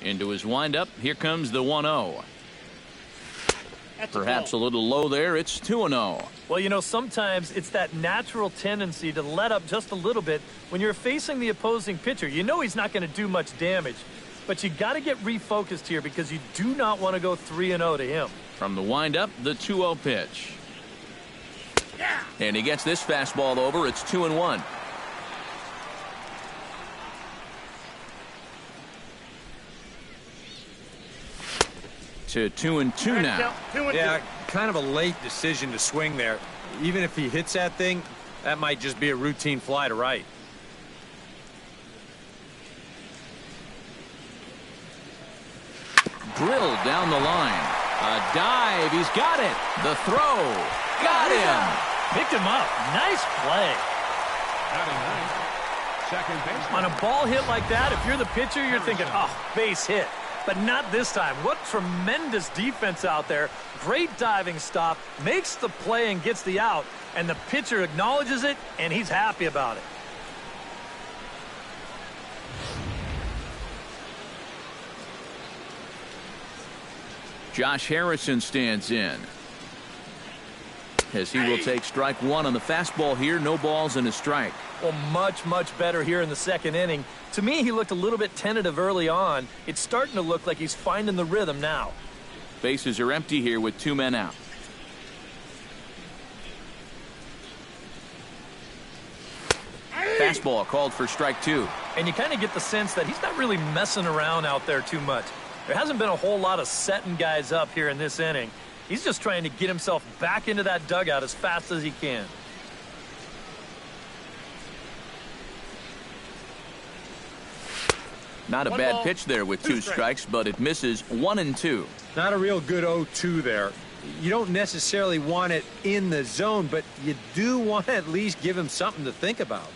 Into his windup. Here comes the 1-0. Perhaps a little low there. It's 2-0. Well, you know, sometimes it's that natural tendency to let up just a little bit when you're facing the opposing pitcher. You know he's not going to do much damage, but you got to get refocused here because you do not want to go 3-0 to him. From the windup, the 2-0 pitch. And he gets this fastball over. It's 2-1. To 2-2 now. Yeah, kind of a late decision to swing there. Even if he hits that thing, that might just be a routine fly to right. Drilled down the line. A dive. He's got it. The throw. Got him. Picked him up. Nice play. Second base. On a ball hit like that, if you're the pitcher, you're thinking, oh, base hit. But not this time. What tremendous defense out there. Great diving stop. Makes the play and gets the out. And the pitcher acknowledges it, and he's happy about it. Josh Harrison stands in. As he will take strike one on the fastball here. No balls and a strike. Well, much better here in the second inning. To me, he looked a little bit tentative early on. It's starting to look like he's finding the rhythm now. Bases are empty here with 2 men out. Fastball called for strike 2. And you kind of get the sense that he's not really messing around out there too much. There hasn't been a whole lot of setting guys up here in this inning. He's just trying to get himself back into that dugout as fast as he can. Not a bad pitch there with 2 strikes, but it misses 1-2. Not a real good 0-2 there. You don't necessarily want it in the zone, but you do want to at least give him something to think about.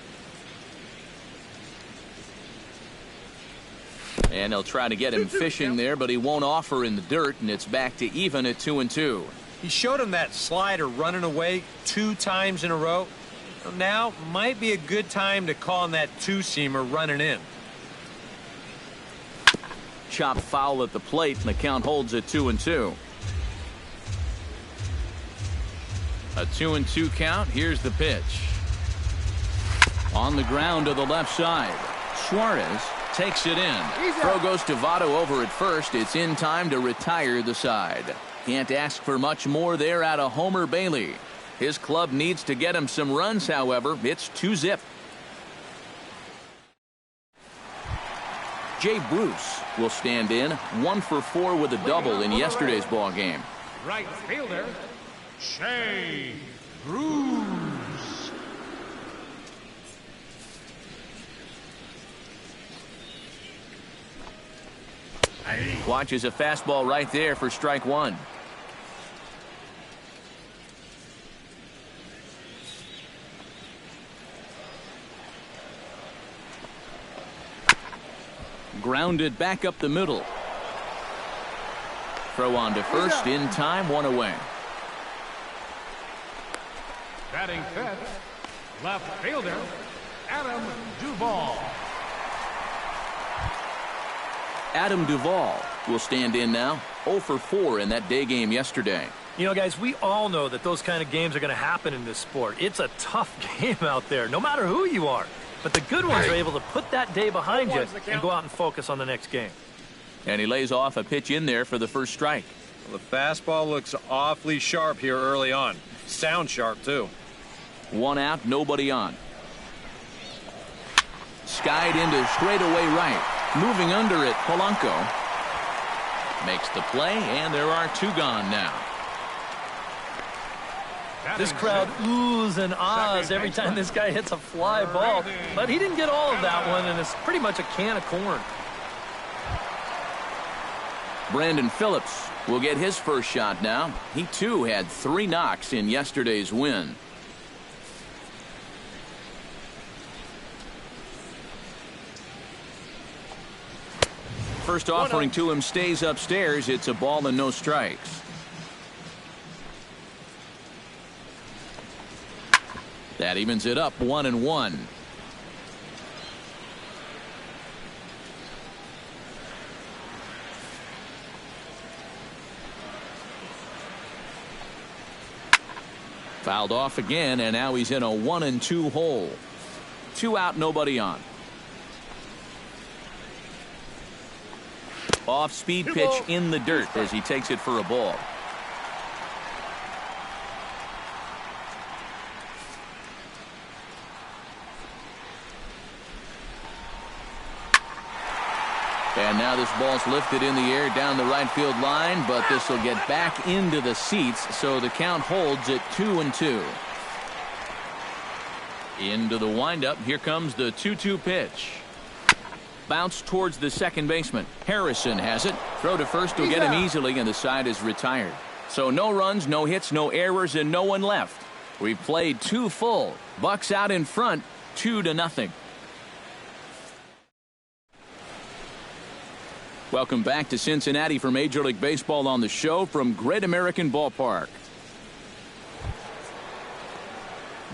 And they'll try to get him fishing there, but he won't offer in the dirt, and it's back to even at 2-2. He showed him that slider running away 2 times in a row. Now might be a good time to call on that 2-seamer running in. Chopped foul at the plate, and the count holds at 2-2. A 2-2 count. Here's the pitch. On the ground to the left side. Suarez takes it in. Throw goes to Votto over at first. It's in time to retire the side. Can't ask for much more there out of Homer Bailey. His club needs to get him some runs, however. It's 2-zip. Jay Bruce will stand in, 1 for 4 with a double in yesterday's ball game. Right fielder, Jay Bruce. Watches a fastball right there for strike 1. Grounded back up the middle. Throw on to first in time, 1 away. Batting fifth, left fielder, Adam Duvall. Adam Duvall will stand in now, 0 for 4 in that day game yesterday. You know, guys, we all know that those kind of games are going to happen in this sport. It's a tough game out there, no matter who you are. But the good ones are able to put that day behind you and go out and focus on the next game. And he lays off a pitch in there for the first strike. Well, the fastball looks awfully sharp here early on. Sound sharp, too. 1 out, nobody on. Skied into straightaway right. Moving under it, Polanco makes the play, and there are 2 gone now. This crowd oohs and ahs every time this guy hits a fly ball. But he didn't get all of that one, and it's pretty much a can of corn. Brandon Phillips will get his first shot now. He, too, had 3 knocks in yesterday's win. First offering to him stays upstairs. It's a ball and no strikes. That evens it up 1-1. Fouled off again, and now he's in a 1-2 hole. 2 out, nobody on. Off-speed pitch in the dirt as he takes it for a ball. And now this ball's lifted in the air down the right field line, but this will get back into the seats, so the count holds at 2-2. Into the windup. Here comes the 2-2 pitch. Bounce towards the second baseman. Harrison has it. Throw to first will get him easily, and the side is retired. So no runs, no hits, no errors, and no one left. We've played 2 full. Bucks out in front, 2-0. Welcome back to Cincinnati for Major League Baseball on the show from Great American Ballpark.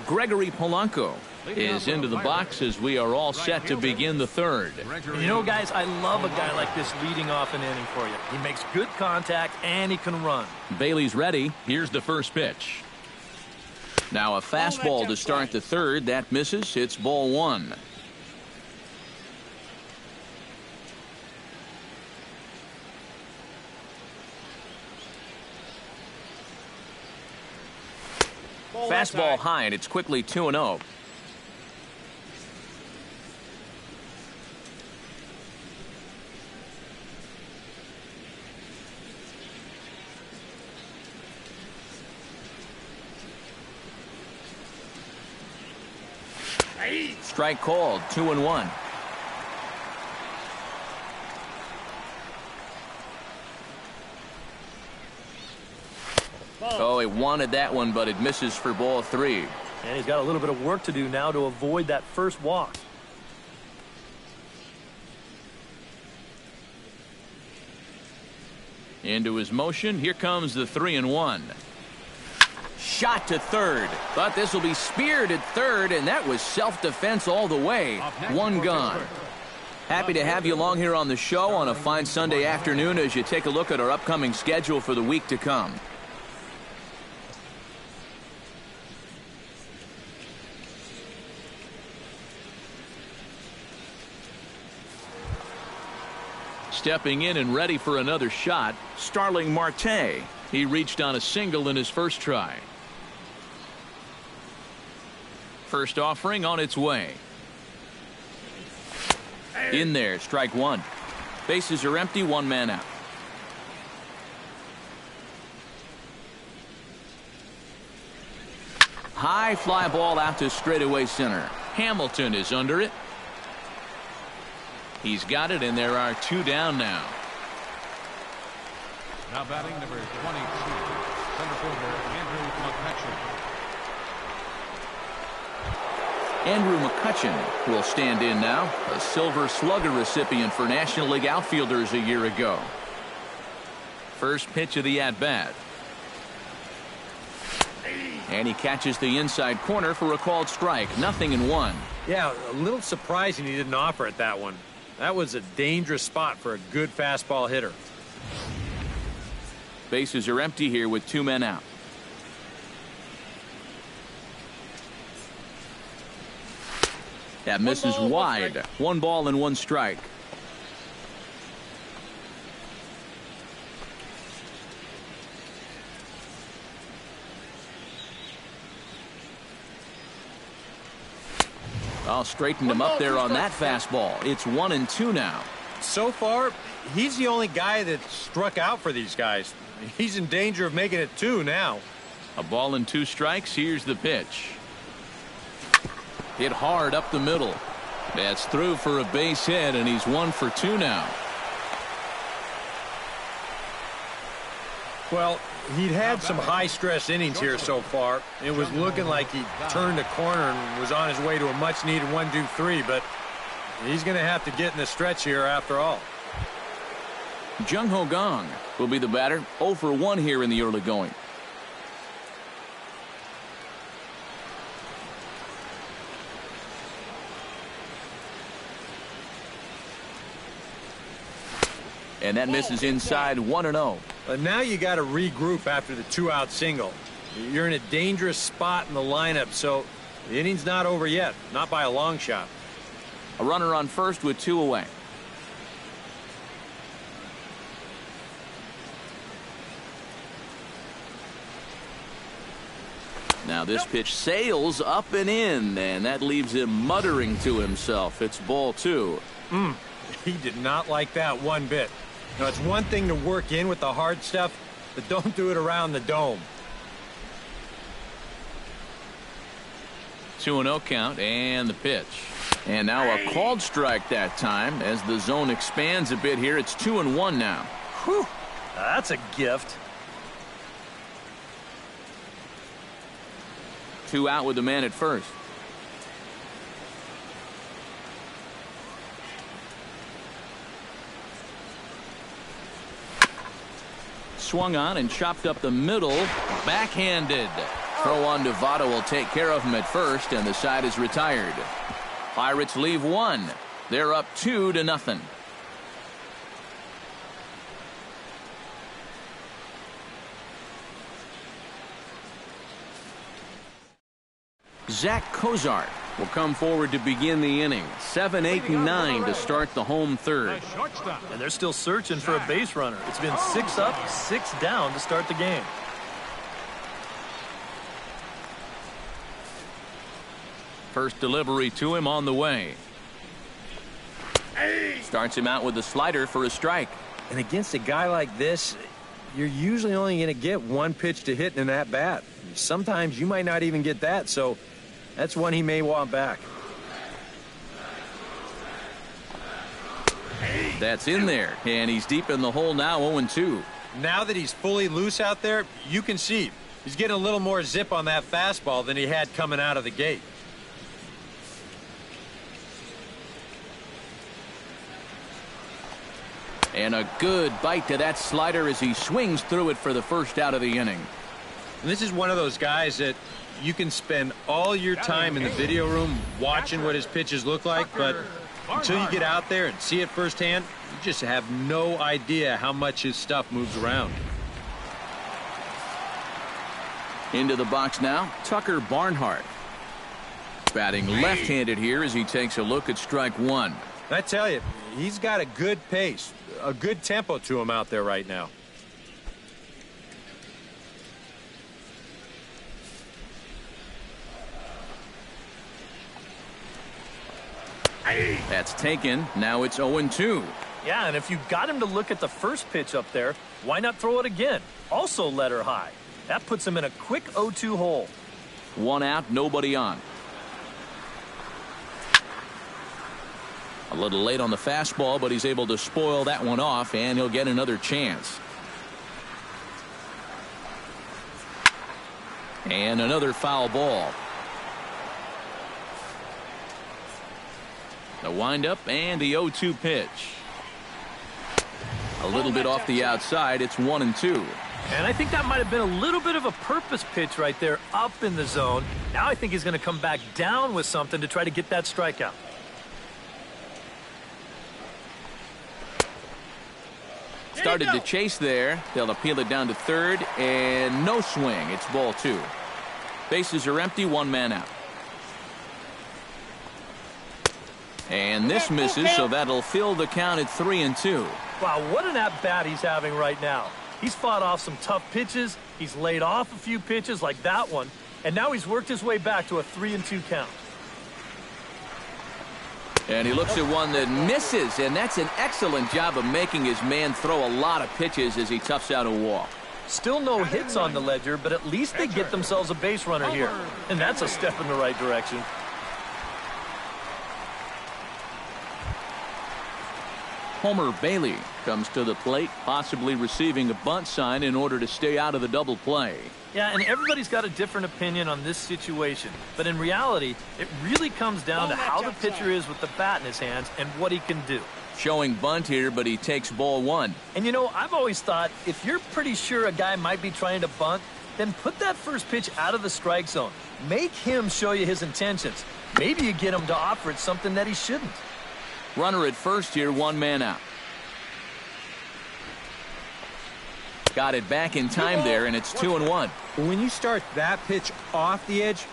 Gregory Polanco is into the box as we are all set to begin the third. You know, guys, I love a guy like this leading off an inning for you. He makes good contact and he can run. Bailey's ready. Here's the first pitch. Now a fastball to start the third. That misses. It's ball 1. Fastball high, and it's quickly 2-0. Strike called, 2-1. Oh, he wanted that one, but it misses for ball 3. And he's got a little bit of work to do now to avoid that first walk. Into his motion. Here comes the 3-1. Shot to third, but this will be speared at third, and that was self-defense all the way. 1 gone. Happy to have you along here on the show on a fine Sunday afternoon as you take a look at our upcoming schedule for the week to come. Stepping in and ready for another shot, Starling Marte. He reached on a single in his first try. First offering on its way. In there, strike 1. Bases are empty, 1 man out. High fly ball out to straightaway center. Hamilton is under it. He's got it, and there are 2 down now. Now batting number 22, center fielder Andrew McCutchen. Andrew McCutchen will stand in now, a Silver Slugger recipient for National League outfielders a year ago. First pitch of the at-bat. And he catches the inside corner for a called strike. 0-1. Yeah, a little surprising he didn't offer it that one. That was a dangerous spot for a good fastball hitter. Bases are empty here with 2 men out. That misses wide. 1 ball and 1 strike. I'll straighten him up there on that fastball. It's 1-2 now. So far, he's the only guy that struck out for these guys. He's in danger of making it 2 now. A ball and 2 strikes. Here's the pitch. Hit hard up the middle. That's through for a base hit, and he's 1 for 2 now. Well, he'd had some high-stress innings here so far. It was looking like he turned a corner and was on his way to a much-needed 1-2-3, but he's going to have to get in the stretch here after all. Jung Ho Gong will be the batter. 0 for 1 here in the early going. And that misses inside. 1-0. But now you got to regroup after the 2-out single. You're in a dangerous spot in the lineup, so the inning's not over yet, not by a long shot. A runner on first with 2 away. Now this pitch sails up and in, and that leaves him muttering to himself. It's ball 2. He did not like that one bit. Now, it's one thing to work in with the hard stuff, but don't do it around the dome. 2-0 count, and the pitch. And now a called strike that time as the zone expands a bit here. It's 2-1 now. Whew, that's a gift. 2 out with the man at first. Swung on and chopped up the middle. Backhanded. Throw on to Votto will take care of him at first, and the side is retired. Pirates leave 1. They're up 2-0. Zach Cozart will come forward to begin the inning. 7, 8, and 9 to start the home third. And they're still searching for a base runner. It's been 6 up, 6 down to start the game. First delivery to him on the way. Starts him out with a slider for a strike. And against a guy like this, you're usually only going to get one pitch to hit in that bat. Sometimes you might not even get that, so that's one he may want back. That's in there, and he's deep in the hole now, 0-2. Now that he's fully loose out there, you can see he's getting a little more zip on that fastball than he had coming out of the gate. And a good bite to that slider as he swings through it for the first out of the inning. And this is one of those guys that you can spend all your time in the video room watching what his pitches look like, but until you get out there and see it firsthand, you just have no idea how much his stuff moves around. Into the box now, Tucker Barnhart. Batting left-handed here as he takes a look at strike 1. I tell you, he's got a good pace, a good tempo to him out there right now. That's taken. Now it's 0-2. Yeah, and if you got him to look at the first pitch up there, why not throw it again? Also let her high. That puts him in a quick 0-2 hole. 1 out, nobody on. A little late on the fastball, but he's able to spoil that one off, and he'll get another chance. And another foul ball. The windup and the 0-2 pitch. A little bit off the outside. It's 1-2. And I think that might have been a little bit of a purpose pitch right there up in the zone. Now I think he's going to come back down with something to try to get that strikeout. Started to chase there. They'll appeal it down to third, and no swing. It's ball 2. Bases are empty, 1 man out. And this misses, so that'll fill the count at 3-2. Wow, what an at-bat he's having right now. He's fought off some tough pitches. He's laid off a few pitches like that one. And now he's worked his way back to a 3-2 count. And he looks at one that misses, and that's an excellent job of making his man throw a lot of pitches as he toughs out a walk. Still no hits on the ledger, but at least they get themselves a base runner here. And that's a step in the right direction. Homer Bailey comes to the plate, possibly receiving a bunt sign in order to stay out of the double play. Yeah, and everybody's got a different opinion on this situation. But in reality, it really comes down to how the pitcher is with the bat in his hands and what he can do. Showing bunt here, but he takes ball 1. And you know, I've always thought if you're pretty sure a guy might be trying to bunt, then put that first pitch out of the strike zone. Make him show you his intentions. Maybe you get him to offer it something that he shouldn't. Runner at first here, 1 man out. Got it back in time there, and it's 2-1. When you start that pitch off the edge,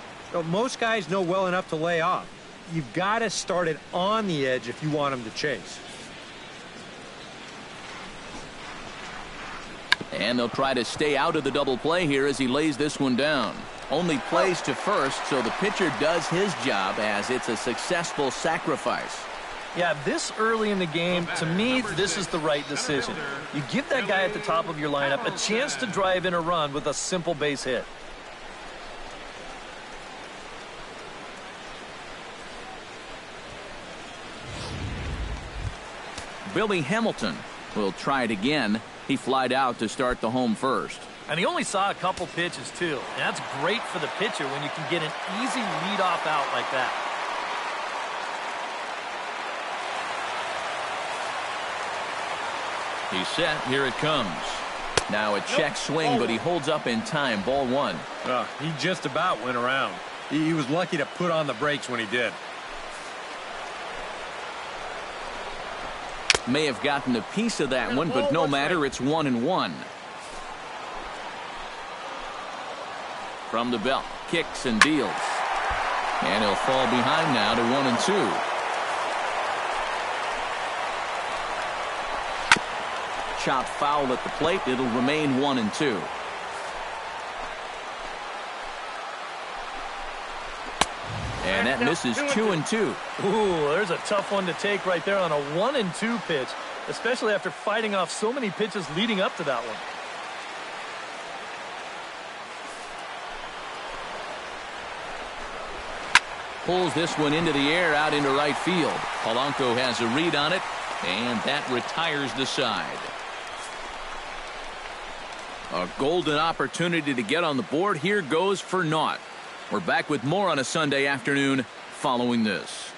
most guys know well enough to lay off. You've got to start it on the edge if you want him to chase. And they'll try to stay out of the double play here as he lays this one down. Only plays to first, so the pitcher does his job as it's a successful sacrifice. Yeah, this early in the game, to me, this is the right decision. You give that guy at the top of your lineup a chance to drive in a run with a simple base hit. Billy Hamilton will try it again. He flied out to start the home first. And he only saw a couple pitches, too. And that's great for the pitcher when you can get an easy leadoff out like that. He's set. Here it comes. Now a check swing, but he holds up in time. Ball one. He just about went around. He was lucky to put on the brakes when he did. May have gotten a piece of that one, but no matter. It's 1-1. From the belt, kicks and deals. And he'll fall behind now to 1-2. Chopped foul at the plate. It'll remain 1-2. And that misses 2-2. Ooh, there's a tough one to take right there on a 1-2 pitch, especially after fighting off so many pitches leading up to that one. Pulls this one into the air out into right field. Polanco has a read on it, and that retires the side. A golden opportunity to get on the board here goes for naught. We're back with more on a Sunday afternoon following this.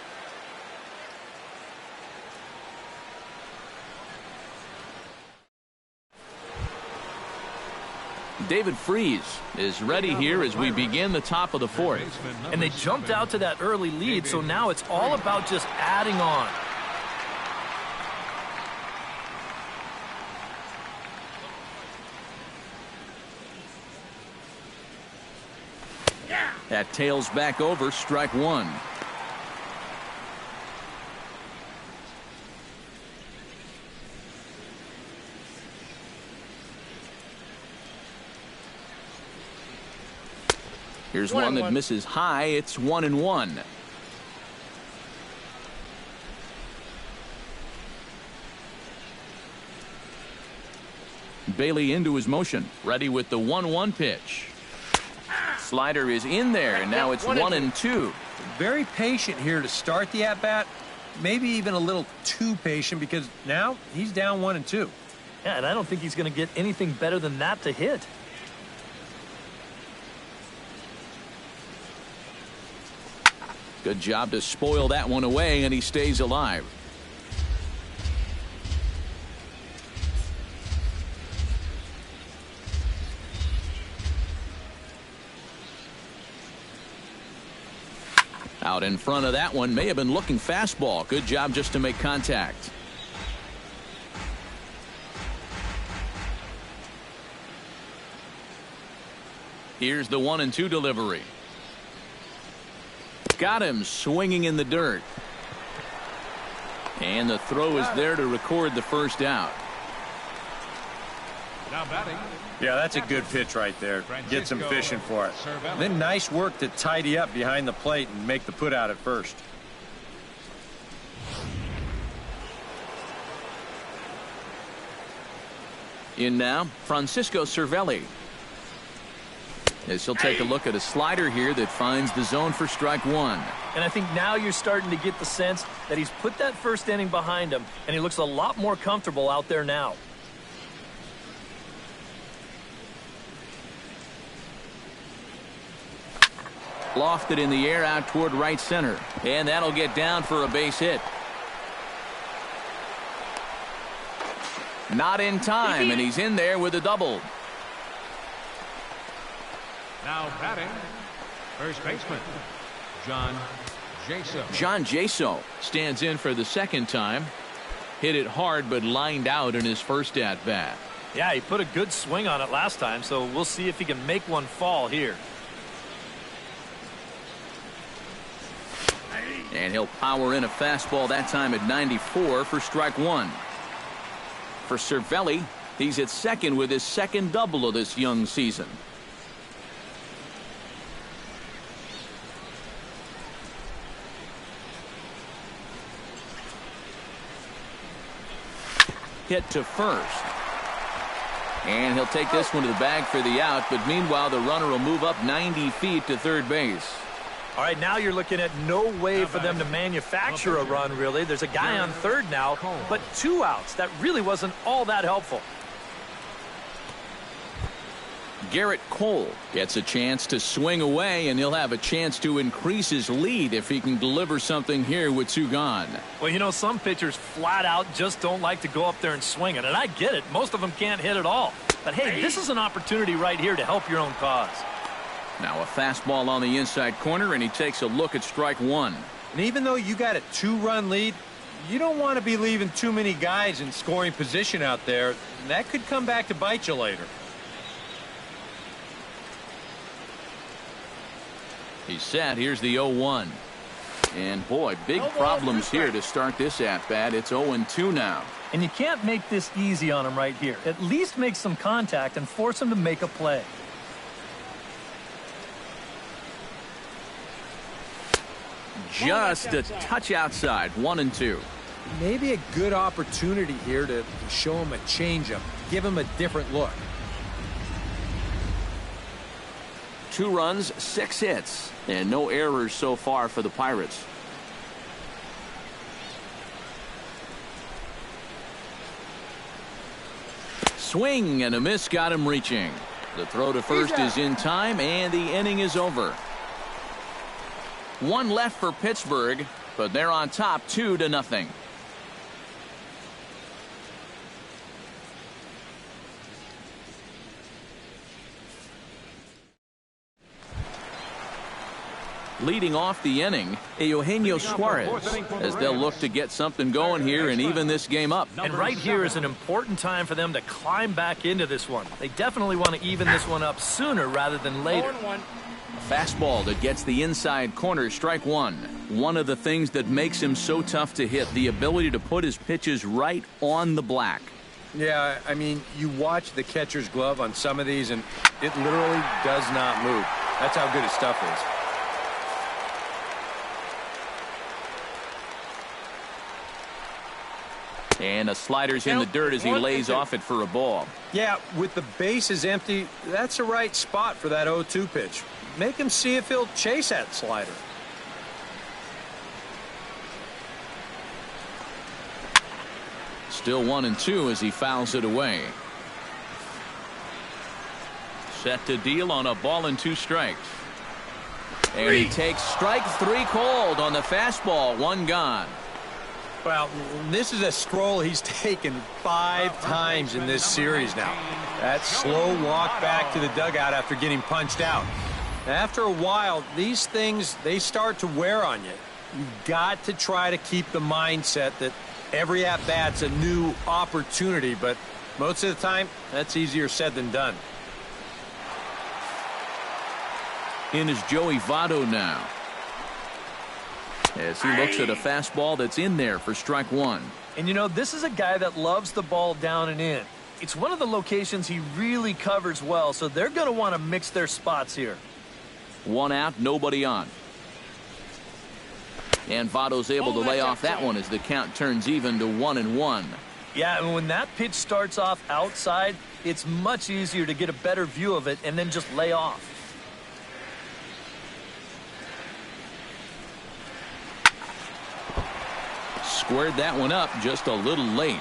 David Freese is ready here as we begin the top of the fourth. And they jumped out to that early lead, so now it's all about just adding on. That tails back over, strike one. Here's one that misses high. It's 1-1. Bailey into his motion, ready with the 1-1 pitch. Slider is in there, and now it's 1-2. Very patient here to start the at-bat. Maybe even a little too patient because now he's down 1-2. Yeah, and I don't think he's going to get anything better than that to hit. Good job to spoil that one away, and he stays alive. Out in front of that one, may have been looking fastball. Good job just to make contact. Here's the 1-2 delivery. Got him swinging in the dirt. And the throw is there to record the first out. Now batting. Yeah, that's a good pitch right there. Gets him fishing for it. Then nice work to tidy up behind the plate and make the put out at first. In now, Francisco Cervelli. As he'll take a look at a slider here that finds the zone for strike one. And I think now you're starting to get the sense that he's put that first inning behind him, and he looks a lot more comfortable out there now. Lofted in the air out toward right center. And that'll get down for a base hit. Not in time, and he's in there with a double. Now batting, first baseman, John Jaso. John Jaso stands in for the second time. Hit it hard, but lined out in his first at-bat. Yeah, he put a good swing on it last time, so we'll see if he can make one fall here. And he'll power in a fastball that time at 94 for strike one. For Cervelli, he's at second with his second double of this young season. Hit to first. And he'll take this one to the bag for the out, but meanwhile the runner will move up 90 feet to third base. All right, now you're looking at no way for them to manufacture a run, really. There's a guy on third now, but 2 outs. That really wasn't all that helpful. Garrett Cole gets a chance to swing away, and he'll have a chance to increase his lead if he can deliver something here with 2 gone. Well, you know, some pitchers flat out just don't like to go up there and swing it, and I get it. Most of them can't hit at all. But, hey, this is an opportunity right here to help your own cause. Now a fastball on the inside corner, and he takes a look at strike one. And even though you got a 2-run lead, you don't want to be leaving too many guys in scoring position out there. And that could come back to bite you later. He's set. Here's the 0-1. And boy, big problems here to start this at-bat. It's 0-2 now. And you can't make this easy on him right here. At least make some contact and force him to make a play. Just a touch outside. 1-2. Maybe a good opportunity here to show him a changeup. Give him a different look. 2 runs, 6 hits, and no errors so far for the Pirates. Swing and a miss got him reaching. The throw to first is in time, and the inning is over. 1 left for Pittsburgh, but they're on top 2-0. Leading off the inning, Eugenio Suarez, as they'll look to get something going here and even this game up. And right here is an important time for them to climb back into this one. They definitely want to even this one up sooner rather than later. A fastball that gets the inside corner, strike one. One of the things that makes him so tough to hit, the ability to put his pitches right on the black. Yeah, I mean, you watch the catcher's glove on some of these, and it literally does not move. That's how good his stuff is. And a slider's in the dirt as he lays off it for a ball. Yeah, with the bases empty, that's the right spot for that 0-2 pitch. Make him see if he'll chase that slider. Still 1-2 as he fouls it away. Set to deal on a ball and 2 strikes. And he takes strike 3 called on the fastball. 1 gone. Well, this is a stroll he's taken 5 times in this series now. That slow walk back to the dugout after getting punched out. After a while, these things, they start to wear on you. You've got to try to keep the mindset that every at-bat's a new opportunity, but most of the time, that's easier said than done. In is Joey Votto now, as he looks at a fastball that's in there for strike 1. And you know, this is a guy that loves the ball down and in. It's one of the locations he really covers well, so they're going to want to mix their spots here. 1 out, nobody on. And Votto's able to lay off that one as the count turns even to 1-1. Yeah, and when that pitch starts off outside, it's much easier to get a better view of it and then just lay off. Squared that one up just a little late.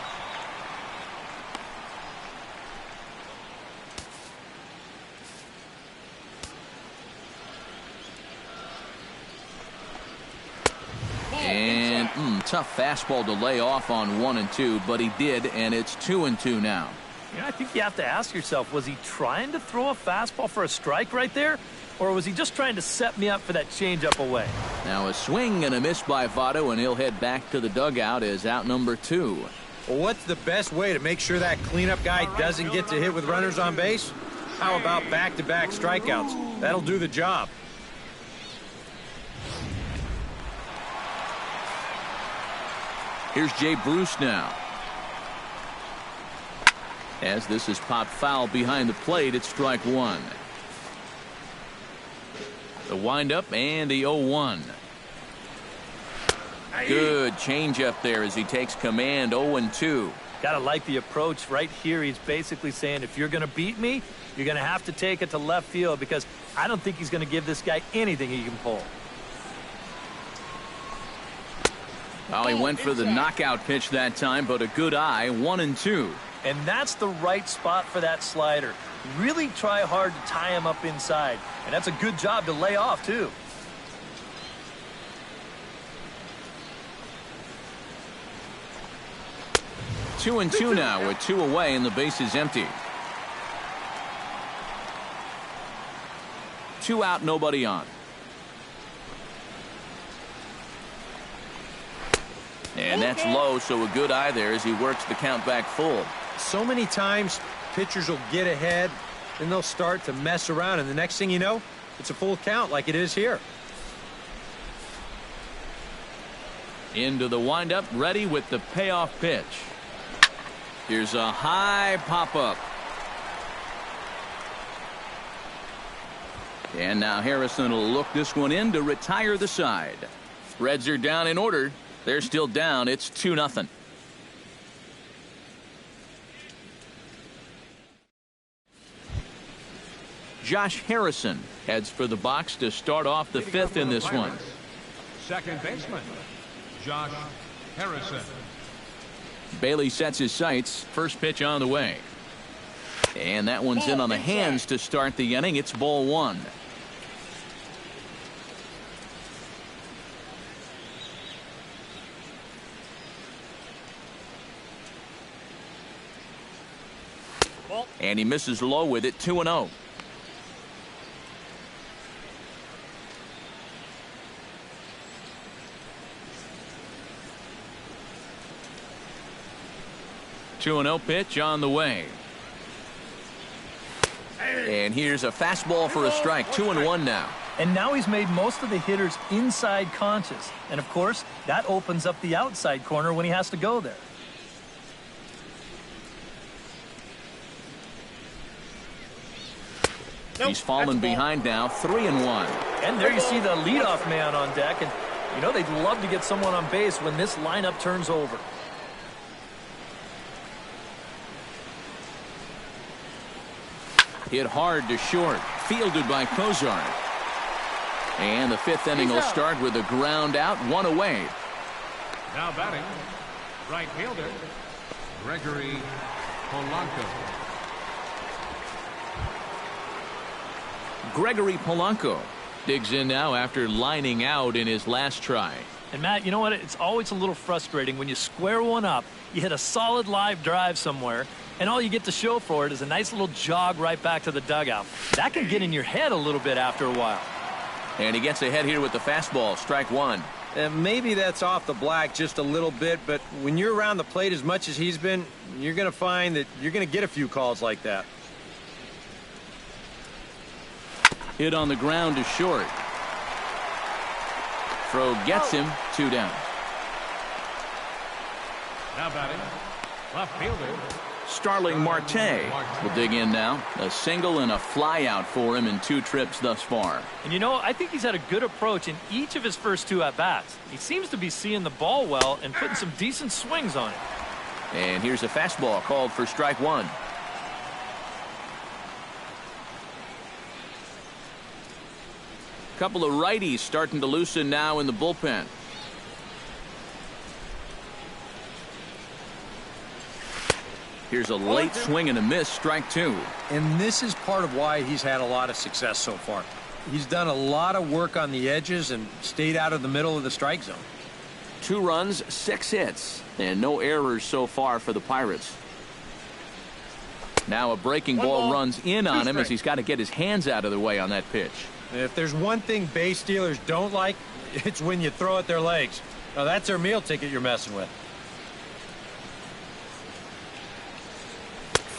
And tough fastball to lay off on 1-2, but he did, and it's 2-2 now. Yeah, I think you have to ask yourself, was he trying to throw a fastball for a strike right there? Or was he just trying to set me up for that changeup away? Now a swing and a miss by Votto, and he'll head back to the dugout as out number 2. Well, what's the best way to make sure that cleanup guy doesn't get to hit with runners on base? How about back-to-back strikeouts? That'll do the job. Here's Jay Bruce now. As this is popped foul behind the plate, it's strike one. The windup and the 0-1. Good changeup there as he takes command. 0-2. Gotta like the approach right here. He's basically saying, if you're gonna beat me, you're gonna have to take it to left field, because I don't think he's gonna give this guy anything he can pull. Well, he went for the knockout pitch that time, but a good eye. 1-2. And that's the right spot for that slider. Really try hard to tie him up inside. And that's a good job to lay off, too. Two and two now with 2 away and the base is empty. 2 out, nobody on. And that's low, so a good eye there as he works the count back full. So many times pitchers will get ahead, then they'll start to mess around, and the next thing you know, it's a full count like it is here. Into the windup, ready with the payoff pitch. Here's a high pop-up. And now Harrison will look this one in to retire the side. Reds are down in order. They're still down. It's 2-0. Josh Harrison heads for the box to start off the 5th in this one. Second baseman, Josh Harrison. Bailey sets his sights. First pitch on the way. And that one's in on the hands to start the inning. It's ball 1. And he misses low with it. 2-0. Pitch on the way. And here's a fastball for a strike. 2-1 now. And now he's made most of the hitters inside conscious. And, of course, that opens up the outside corner when he has to go there. He's fallen behind now. 3-1. And there you see the leadoff man on deck. And, you know, they'd love to get someone on base when this lineup turns over. Hit hard to short. Fielded by Kozar. And the 5th inning will start with a ground out. 1 away. Now batting, right fielder, Gregory Polanco. Gregory Polanco digs in now after lining out in his last try. And, Matt, you know what? It's always a little frustrating when you square one up, you hit a solid live drive somewhere, and all you get to show for it is a nice little jog right back to the dugout. That can get in your head a little bit after a while. And he gets ahead here with the fastball. Strike 1. And maybe that's off the black just a little bit, but when you're around the plate as much as he's been, you're going to find that you're going to get a few calls like that. Hit on the ground to short. Throw gets him. 2 down. Now batting, left fielder, Starling Marte will dig in now. A single and a fly out for him in 2 trips thus far. And, you know, I think he's had a good approach in each of his first 2 at-bats. He seems to be seeing the ball well and putting some decent swings on it. And here's a fastball called for strike 1. Couple of righties starting to loosen now in the bullpen. Here's a late swing and a miss. Strike 2. And this is part of why he's had a lot of success so far. He's done a lot of work on the edges and stayed out of the middle of the strike zone. 2 runs, 6 hits, and no errors so far for the Pirates. Now a breaking ball runs in on him as he's got to get his hands out of the way on that pitch. If there's one thing base stealers don't like, it's when you throw at their legs. Now that's their meal ticket you're messing with.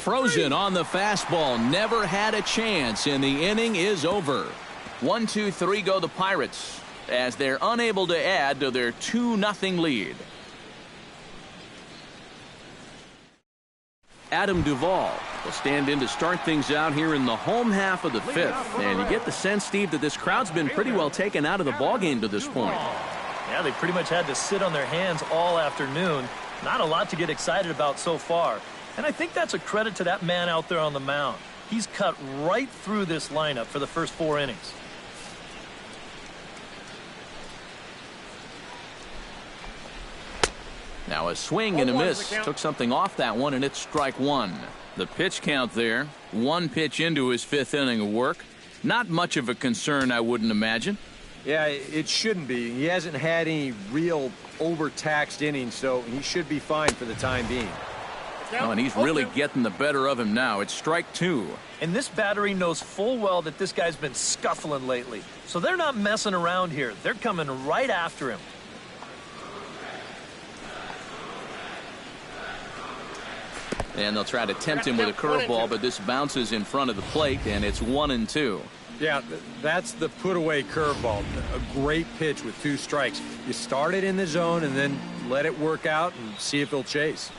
Frozen on the fastball. Never had a chance, and the inning is over. 1-2-3 go the Pirates as they're unable to add to their 2-0 lead. Adam Duvall will stand in to start things out here in the home half of the fifth. And you get the sense, Steve, that this crowd's been pretty well taken out of the ballgame to this point. Yeah, they pretty much had to sit on their hands all afternoon. Not a lot to get excited about so far. And I think that's a credit to that man out there on the mound. He's cut right through this lineup for the first 4 innings. Now a swing and a miss. Took something off that one, and it's strike one. The pitch count there. 1 pitch into his 5th inning of work. Not much of a concern, I wouldn't imagine. Yeah, it shouldn't be. He hasn't had any real overtaxed innings, so he should be fine for the time being. Oh, and he's really getting the better of him now. It's strike 2. And this battery knows full well that this guy's been scuffling lately. So they're not messing around here. They're coming right after him. And they'll try to tempt him with a curveball, but this bounces in front of the plate, and it's 1-2. Yeah, that's the put-away curveball. A great pitch with 2 strikes. You start it in the zone and then let it work out and see if he'll chase.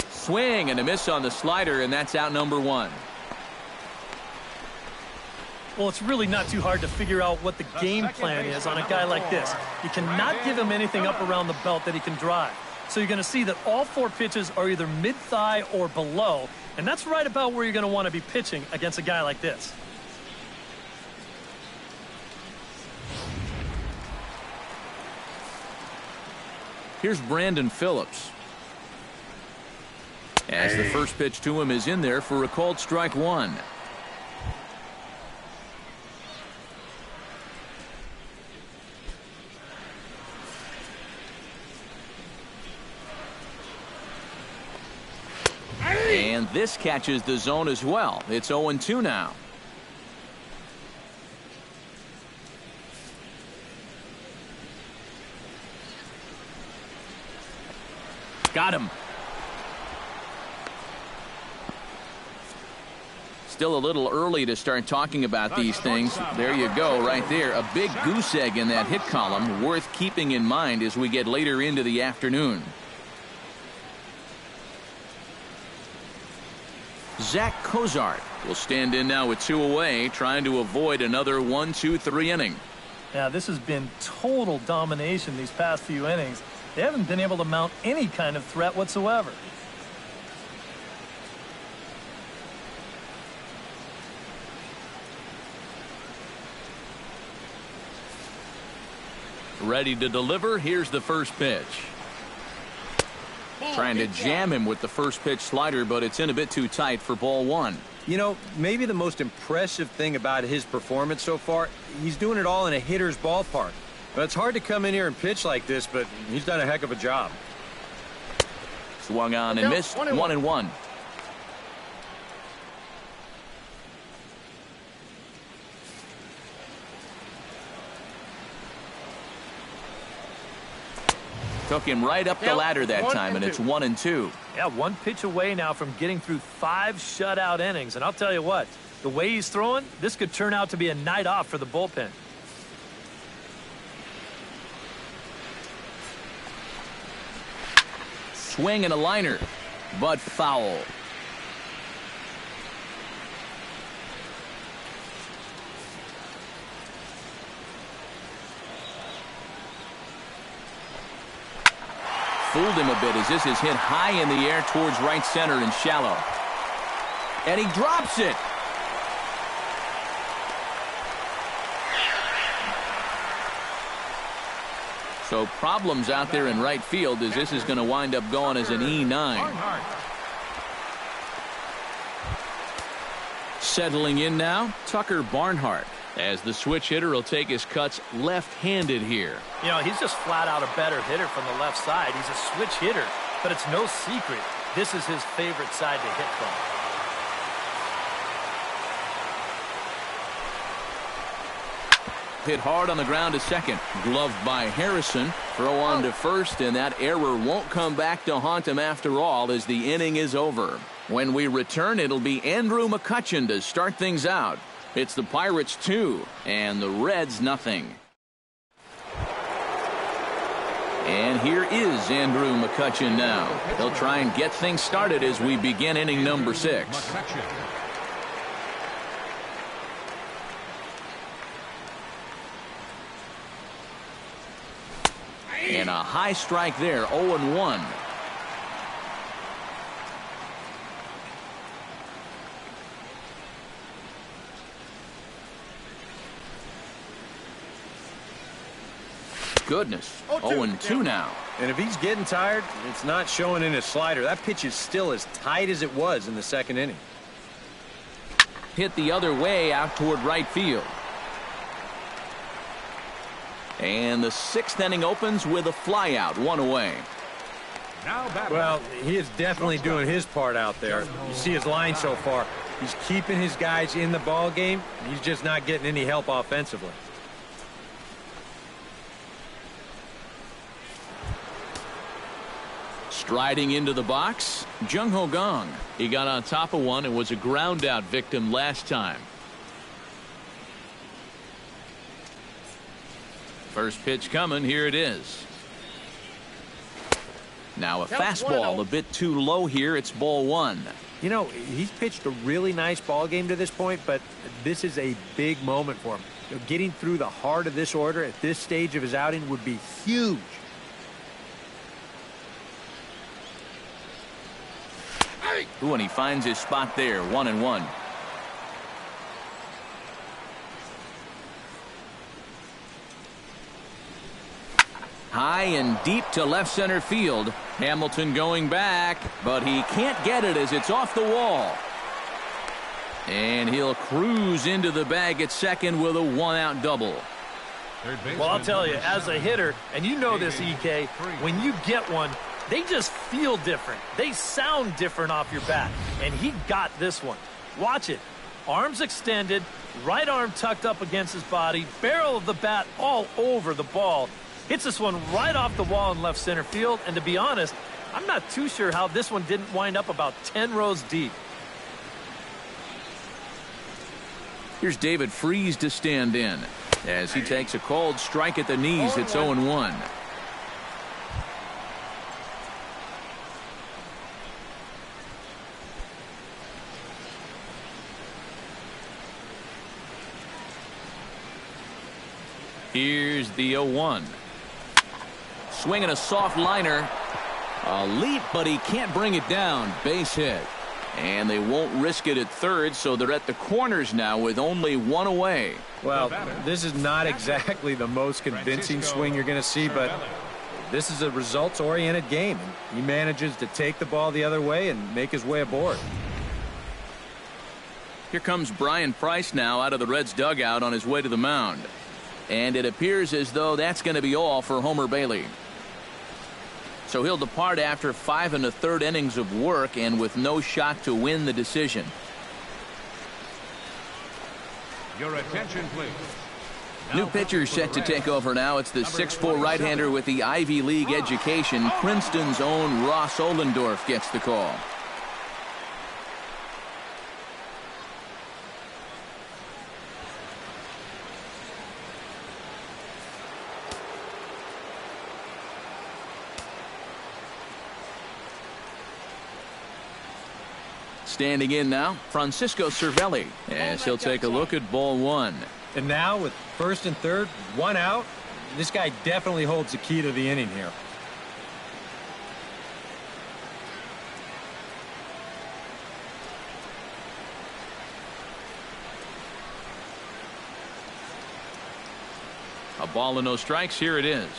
Swing and a miss on the slider, and that's out number 1. Well, it's really not too hard to figure out what the game plan is on a guy like this. You cannot give him anything up around the belt that he can drive. So you're going to see that all 4 pitches are either mid-thigh or below, and that's right about where you're going to want to be pitching against a guy like this. Here's Brandon Phillips. As the first pitch to him is in there for a called strike 1. And this catches the zone as well. It's 0-2 now. Got him. Still a little early to start talking about these things. There you go, right there. A big goose egg in that hit column, worth keeping in mind as we get later into the afternoon. Zach Cozart will stand in now with 2 away, trying to avoid another 1-2-3 inning. Yeah, this has been total domination these past few innings. They haven't been able to mount any kind of threat whatsoever. Ready to deliver. Here's the first pitch. Trying to jam him with the first pitch slider, but it's in a bit too tight for ball 1. You know, maybe the most impressive thing about his performance so far, he's doing it all in a hitter's ballpark. But it's hard to come in here and pitch like this, but he's done a heck of a job. Swung on and missed. 1-1. Took him right up the ladder that time, and it's 1-2. Yeah, 1 pitch away now from getting through 5 shutout innings. And I'll tell you what, the way he's throwing, this could turn out to be a night off for the bullpen. Swing and a liner, but foul. Fooled him a bit as this is hit high in the air towards right center and shallow. And he drops it. So problems out there in right field as this is going to wind up going as an E9. Settling in now, Tucker Barnhart, as the switch hitter will take his cuts left-handed here. You know, he's just flat out a better hitter from the left side. He's a switch hitter, but it's no secret this is his favorite side to hit from. Hit hard on the ground to second. Gloved by Harrison. Throw on to first, and that error won't come back to haunt him after all as the inning is over. When we return, it'll be Andrew McCutchen to start things out. It's the Pirates 2 and the Reds nothing. And here is Andrew McCutchen now. He'll try and get things started as we begin inning number 6. And a high strike there, 0-1. Goodness, 0-2 now. And if he's getting tired, it's not showing in his slider. That pitch is still as tight as it was in the second inning. Hit the other way out toward right field. And the 6th inning opens with a flyout, 1 away. Well, he is definitely doing his part out there. You see his line so far. He's keeping his guys in the ball game. He's just not getting any help offensively. Striding into the box, Jung Ho Gong. He got on top of one and was a ground out victim last time. First pitch coming, here it is. Now a fastball, a bit too low here. It's ball 1. You know, he's pitched a really nice ball game to this point, but this is a big moment for him. You know, getting through the heart of this order at this stage of his outing would be huge. Ooh, and he finds his spot there, 1-1. High and deep to left center field. Hamilton going back, but he can't get it as it's off the wall. And he'll cruise into the bag at second with a 1-out double. Well, I'll tell you, as a hitter, and you know this, EK, when you get one, they just feel different. They sound different off your bat. And he got this one. Watch it. Arms extended, right arm tucked up against his body, barrel of the bat all over the ball. Hits this one right off the wall in left center field. And to be honest, I'm not too sure how this one didn't wind up about 10 rows deep. Here's David Freese to stand in. As he takes a cold strike at the knees, it's 0-1. Here's the 0-1. Swinging a soft liner. A leap, but he can't bring it down. Base hit. And they won't risk it at third, so they're at the corners now with only 1 away. Well, this is not exactly the most convincing swing you're going to see, but this is a results-oriented game. He manages to take the ball the other way and make his way aboard. Here comes Brian Price now out of the Reds dugout on his way to the mound. And it appears as though that's going to be all for Homer Bailey. So he'll depart after 5 1/3 innings of work and with no shot to win the decision. Your attention, please. New pitcher set to take over now. It's the 6'4" right-hander with the Ivy League education. Princeton's own Ross Ohlendorf gets the call. Standing in now, Francisco Cervelli, as he'll take a look at ball 1. And now with first and third, 1 out, this guy definitely holds the key to the inning here. A ball and no strikes. Here it is.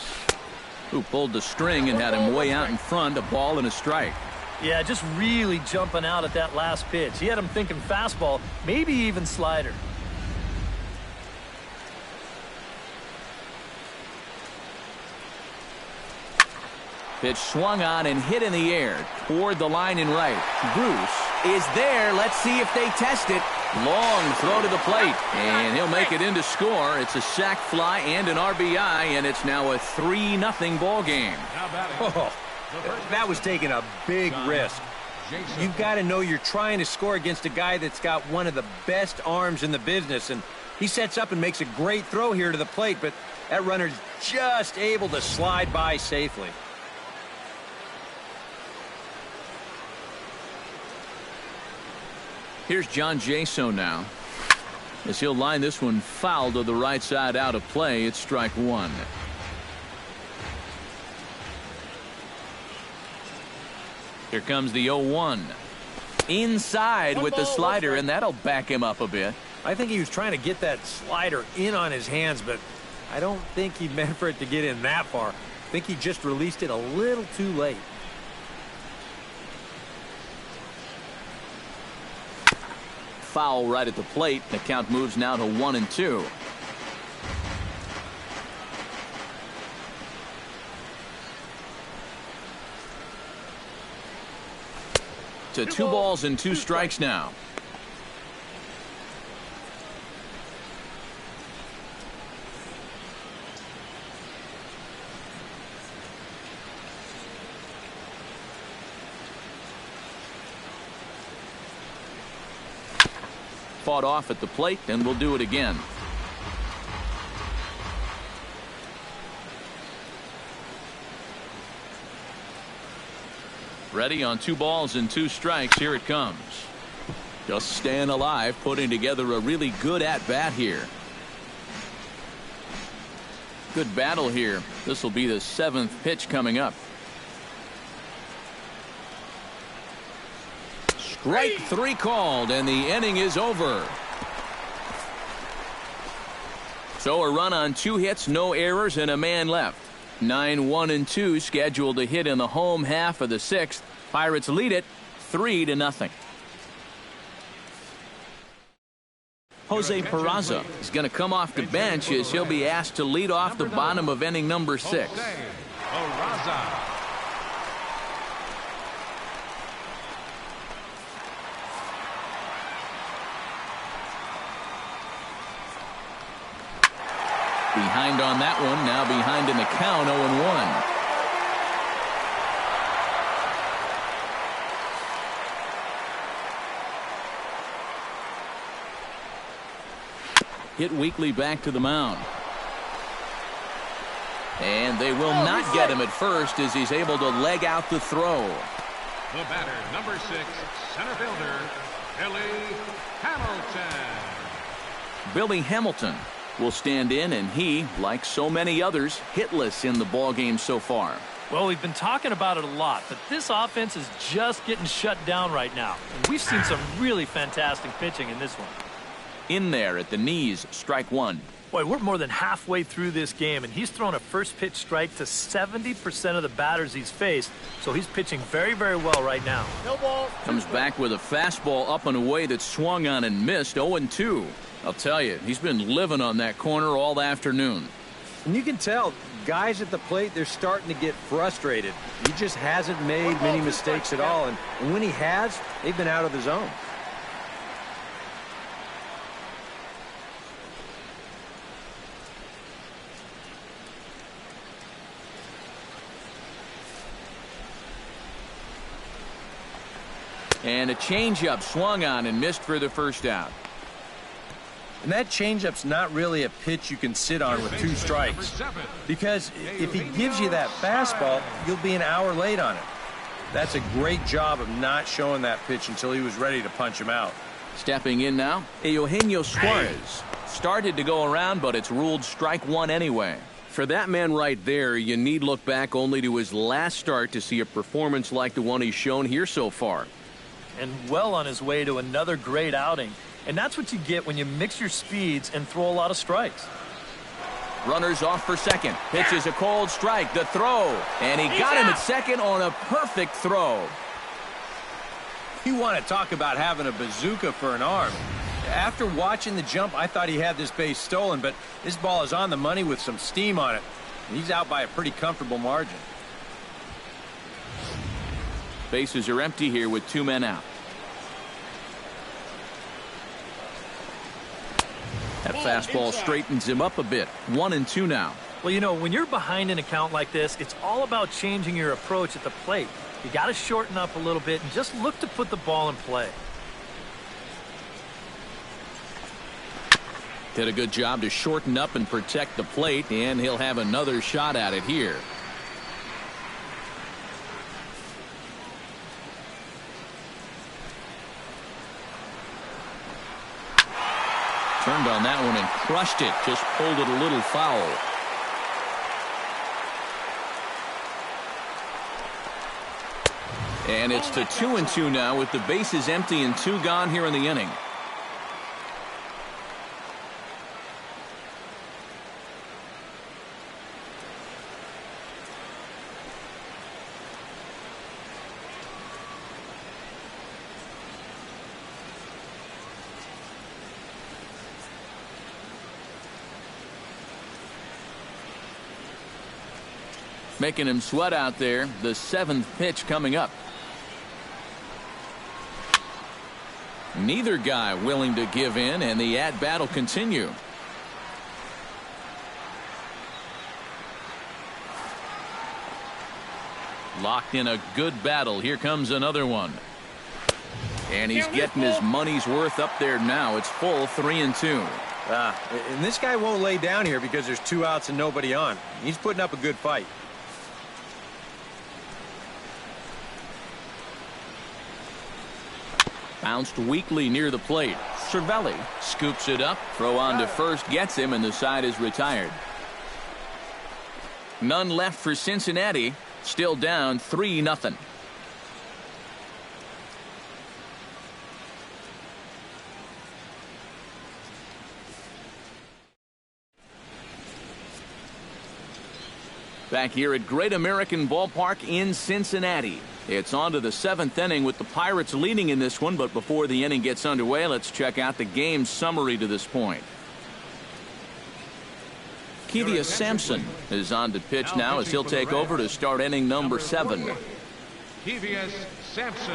Who pulled the string and had him way out in front. A ball and a strike. Yeah, just really jumping out at that last pitch. He had him thinking fastball, maybe even slider. Pitch swung on and hit in the air toward the line and right. Bruce is there. Let's see if they test it. Long throw to the plate, and he'll make it in to score. It's a sac fly and an RBI, and it's now a 3-0 ball game. Oh, that was taking a big risk. You've got to know you're trying to score against a guy that's got one of the best arms in the business, and he sets up and makes a great throw here to the plate, but that runner's just able to slide by safely. Here's John Jaso now, as he'll line this one foul to the right side out of play. It's strike one. Here comes the 0-1. Inside with the slider, and that'll back him up a bit. I think he was trying to get that slider in on his hands, but I don't think he meant for it to get in that far. I think he just released it a little too late. Foul right at the plate. The count moves now to 1-2. To 2 balls and 2 strikes now. Fought off at the plate, and we'll do it again. Ready on 2 balls and 2 strikes. Here it comes. Just staying alive, putting together a really good at-bat here. Good battle here. This will be the 7th pitch coming up. Strike 3 called, and the inning is over. So a run on 2 hits, no errors, and a man left. 9-1-2 scheduled to hit in the home half of the 6th. Pirates lead it 3-0. Jose Peraza is going to come off the bench as he'll be asked to lead off the bottom of inning number 6. Behind on that one, now behind in the count, 0-1. Hit weakly back to the mound. And they will not get him at first as he's able to leg out the throw. The batter, number 6, center fielder, Billy Hamilton. Billy Hamilton will stand in, and he, like so many others, hitless in the ballgame so far. Well, we've been talking about it a lot, but this offense is just getting shut down right now. And we've seen some really fantastic pitching in this one. In there at the knees, strike 1. Boy, we're more than halfway through this game, and he's thrown a first pitch strike to 70% of the batters he's faced, so he's pitching very, very well right now. No ball. Comes back with a fastball up and away that swung on and missed. 0-2. I'll tell you, he's been living on that corner all afternoon. And you can tell, guys at the plate, they're starting to get frustrated. He just hasn't made many mistakes at all, and when he has, they've been out of the zone. And a changeup swung on and missed for the first out. And that changeup's not really a pitch you can sit on with 2 strikes. Because if he gives you that fastball, you'll be an hour late on it. That's a great job of not showing that pitch until he was ready to punch him out. Stepping in now, Eugenio Suarez. Started to go around, but it's ruled strike 1 anyway. For that man right there, you need look back only to his last start to see a performance like the one he's shown here so far. And well on his way to another great outing. And that's what you get when you mix your speeds and throw a lot of strikes. Runners off for second. Pitches a cold strike. The throw. And he got him at second on a perfect throw. You want to talk about having a bazooka for an arm. After watching the jump, I thought he had this base stolen, but this ball is on the money with some steam on it. And he's out by a pretty comfortable margin. Bases are empty here with 2 men out. That fastball straightens him up a bit. 1-2 now. Well, you know, when you're behind an account like this, it's all about changing your approach at the plate. You got to shorten up a little bit and just look to put the ball in play. Did a good job to shorten up and protect the plate, and he'll have another shot at it here. Turned on that one and crushed it. Just pulled it a little foul. And it's to 2-2 now with the bases empty and 2 gone here in the inning. Making him sweat out there. The 7th pitch coming up. Neither guy willing to give in, and the at-bat will continue. Locked in a good battle. Here comes another one. And he's getting his money's worth up there now. It's full 3-2. And this guy won't lay down here because there's 2 outs and nobody on. He's putting up a good fight. Bounced weakly near the plate. Cervelli scoops it up. Throw on to first gets him, and the side is retired. None left for Cincinnati. Still down 3-0. Back here at Great American Ballpark in Cincinnati. It's on to the 7th inning with the Pirates leading in this one, but before the inning gets underway, let's check out the game summary to this point. Kevius Sampson is on to pitch now as he'll take over to start inning number 7. Kevius Sampson.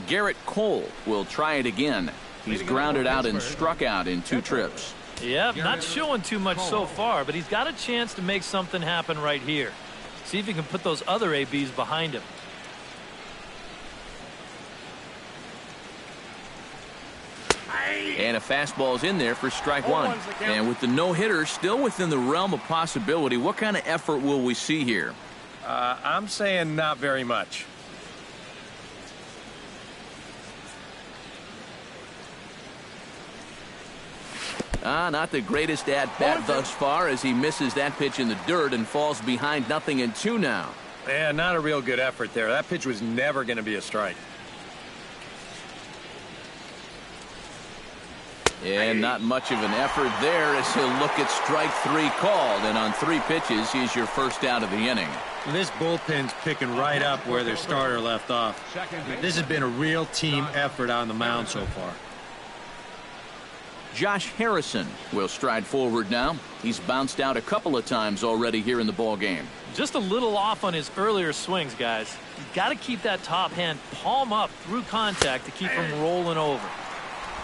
Garrett Cole will try it again. He's grounded out and struck out in 2 trips. Yeah, not showing too much so far, but he's got a chance to make something happen right here. See if he can put those other ABs behind him. And a fastball's in there for strike 1. And with the no-hitter still within the realm of possibility, what kind of effort will we see here? I'm saying not very much. Not the greatest at-bat thus far as he misses that pitch in the dirt and falls behind 0-2 now. Yeah, not a real good effort there. That pitch was never going to be a strike. And not much of an effort there as he'll look at strike 3 called. And on 3 pitches, he's your first out of the inning. This bullpen's picking right up where their starter left off. This has been a real team effort on the mound so far. Josh Harrison will stride forward now. He's bounced out a couple of times already here in the ball game. Just a little off on his earlier swings, guys. You've got to keep that top hand palm up through contact to keep him rolling over.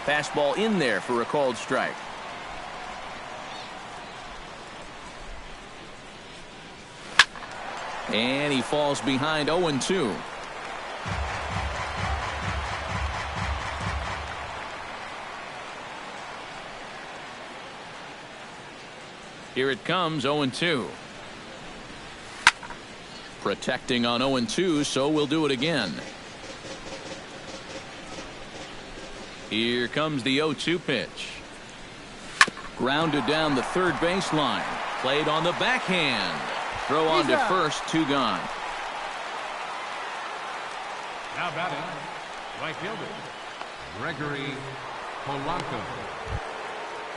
Fastball in there for a called strike. And he falls behind 0-2. Here it comes, 0-2. Protecting on 0-2, so we'll do it again. Here comes the 0-2 pitch. Grounded down the third baseline. Played on the backhand. Throw on to first, 2 gone. Now batting, right fielder, Gregory Polanco.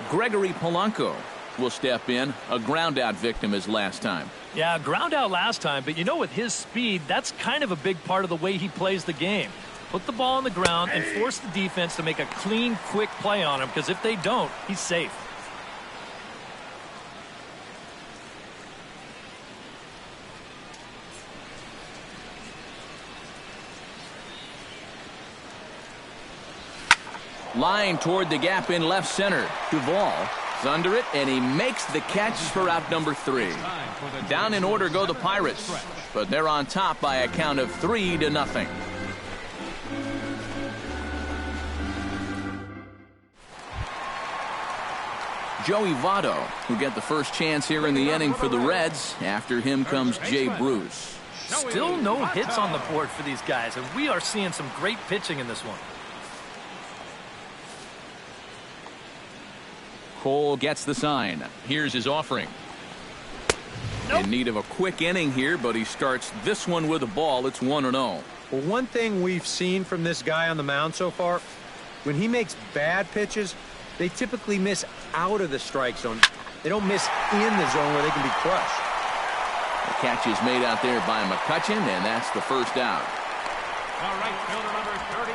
Gregory Polanco will step in. A ground out victim as last time. Yeah, ground out last time, but you know, with his speed, that's kind of a big part of the way he plays the game. Put the ball on the ground and force the defense to make a clean, quick play on him, because if they don't, he's safe. Line toward the gap in left center. Duvall under it, and he makes the catch for out number 3. Down in order go the Pirates, but they're on top by a count of 3-0. Joey Votto, who get the first chance here in the inning for the Reds. After him comes Jay Bruce. Still no hits on the board for these guys, and we are seeing some great pitching in this one. Cole gets the sign. Here's his offering. In need of a quick inning here, but he starts this one with a ball. It's 1-0. Well, one thing we've seen from this guy on the mound so far, when he makes bad pitches, they typically miss out of the strike zone. They don't miss in the zone where they can be crushed. The catch is made out there by McCutchen, and that's the first out.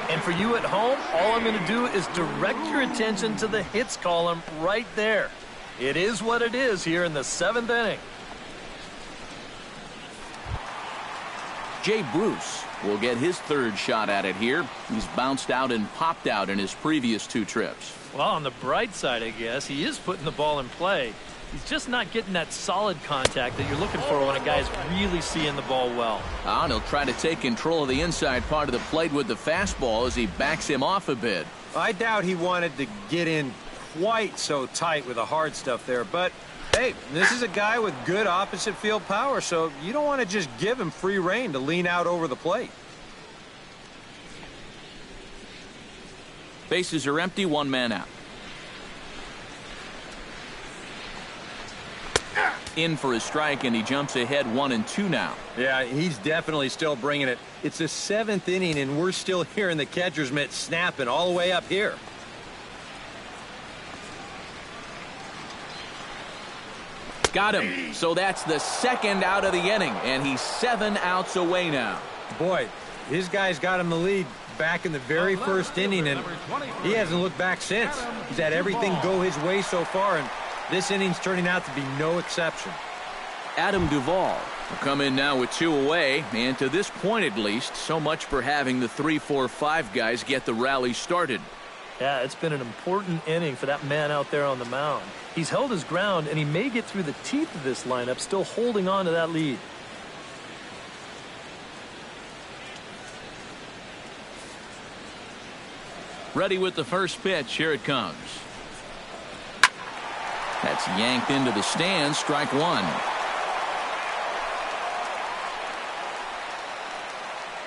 And for you at home, all I'm going to do is direct your attention to the hits column right there. It is what it is here in the 7th inning. Jay Bruce will get his 3rd shot at it here. He's bounced out and popped out in his previous 2 trips. Well, on the bright side, I guess, he is putting the ball in play. He's just not getting that solid contact that you're looking for when a guy's really seeing the ball well. And he'll try to take control of the inside part of the plate with the fastball as he backs him off a bit. I doubt he wanted to get in quite so tight with the hard stuff there, but hey, this is a guy with good opposite field power, so you don't want to just give him free rein to lean out over the plate. Bases are empty, 1 man out. In for a strike, and he jumps ahead 1-2 now. Yeah, he's definitely still bringing it. It's the 7th inning, and we're still hearing the catcher's mitt snapping all the way up here. Got him. So that's the 2nd out of the inning, and he's 7 outs away now. Boy, his guys got him the lead back in the very first inning, and he hasn't looked back since. He's had everything go his way so far, and this inning's turning out to be no exception. Adam Duvall will come in now with 2 away, and to this point at least, so much for having the 3-4-5 guys get the rally started. Yeah, it's been an important inning for that man out there on the mound. He's held his ground, and he may get through the teeth of this lineup, still holding on to that lead. Ready with the first pitch. Here it comes. That's yanked into the stands. Strike 1.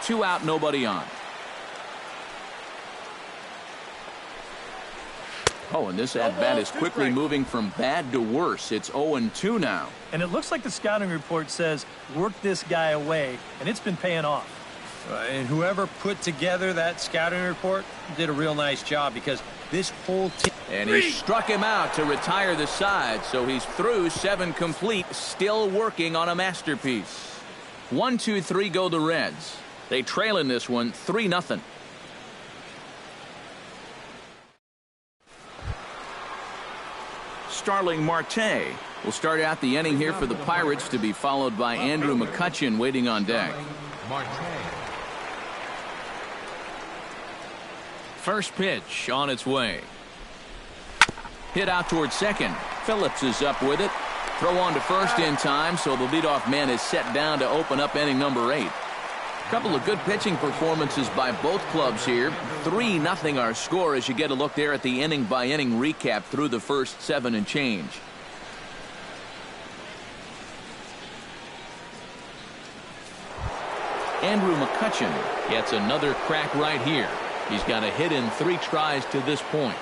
2 out, nobody on. Oh, and this at-bat is quickly moving from bad to worse. It's 0-2 now. And it looks like the scouting report says, work this guy away, and it's been paying off. And whoever put together that scouting report did a real nice job, because this whole team... And he struck him out to retire the side, so he's through 7 complete, still working on a masterpiece. 1-2-3 go the Reds. They trail in this one 3-0. Starling Marte will start out the inning here for the Pirates, to be followed by Andrew McCutchen waiting on deck. First pitch on its way. Hit out towards second. Phillips is up with it. Throw on to first in time, so the leadoff man is set down to open up inning number 8. A couple of good pitching performances by both clubs here. 3-0 our score as you get a look there at the inning-by-inning recap through the first 7 and change. Andrew McCutchen gets another crack right here. He's got a hit in 3 tries to this point.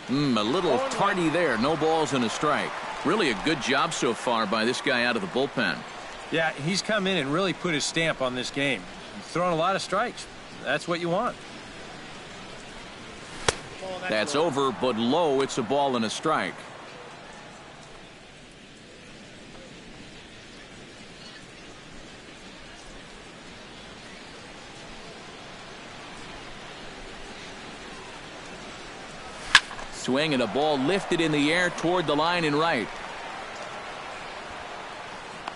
A little tardy there. No balls and a strike. Really a good job so far by this guy out of the bullpen. Yeah, he's come in and really put his stamp on this game. He's thrown a lot of strikes. That's what you want. That's over, but low. It's a ball and a strike. Swing and a ball lifted in the air toward the line and right.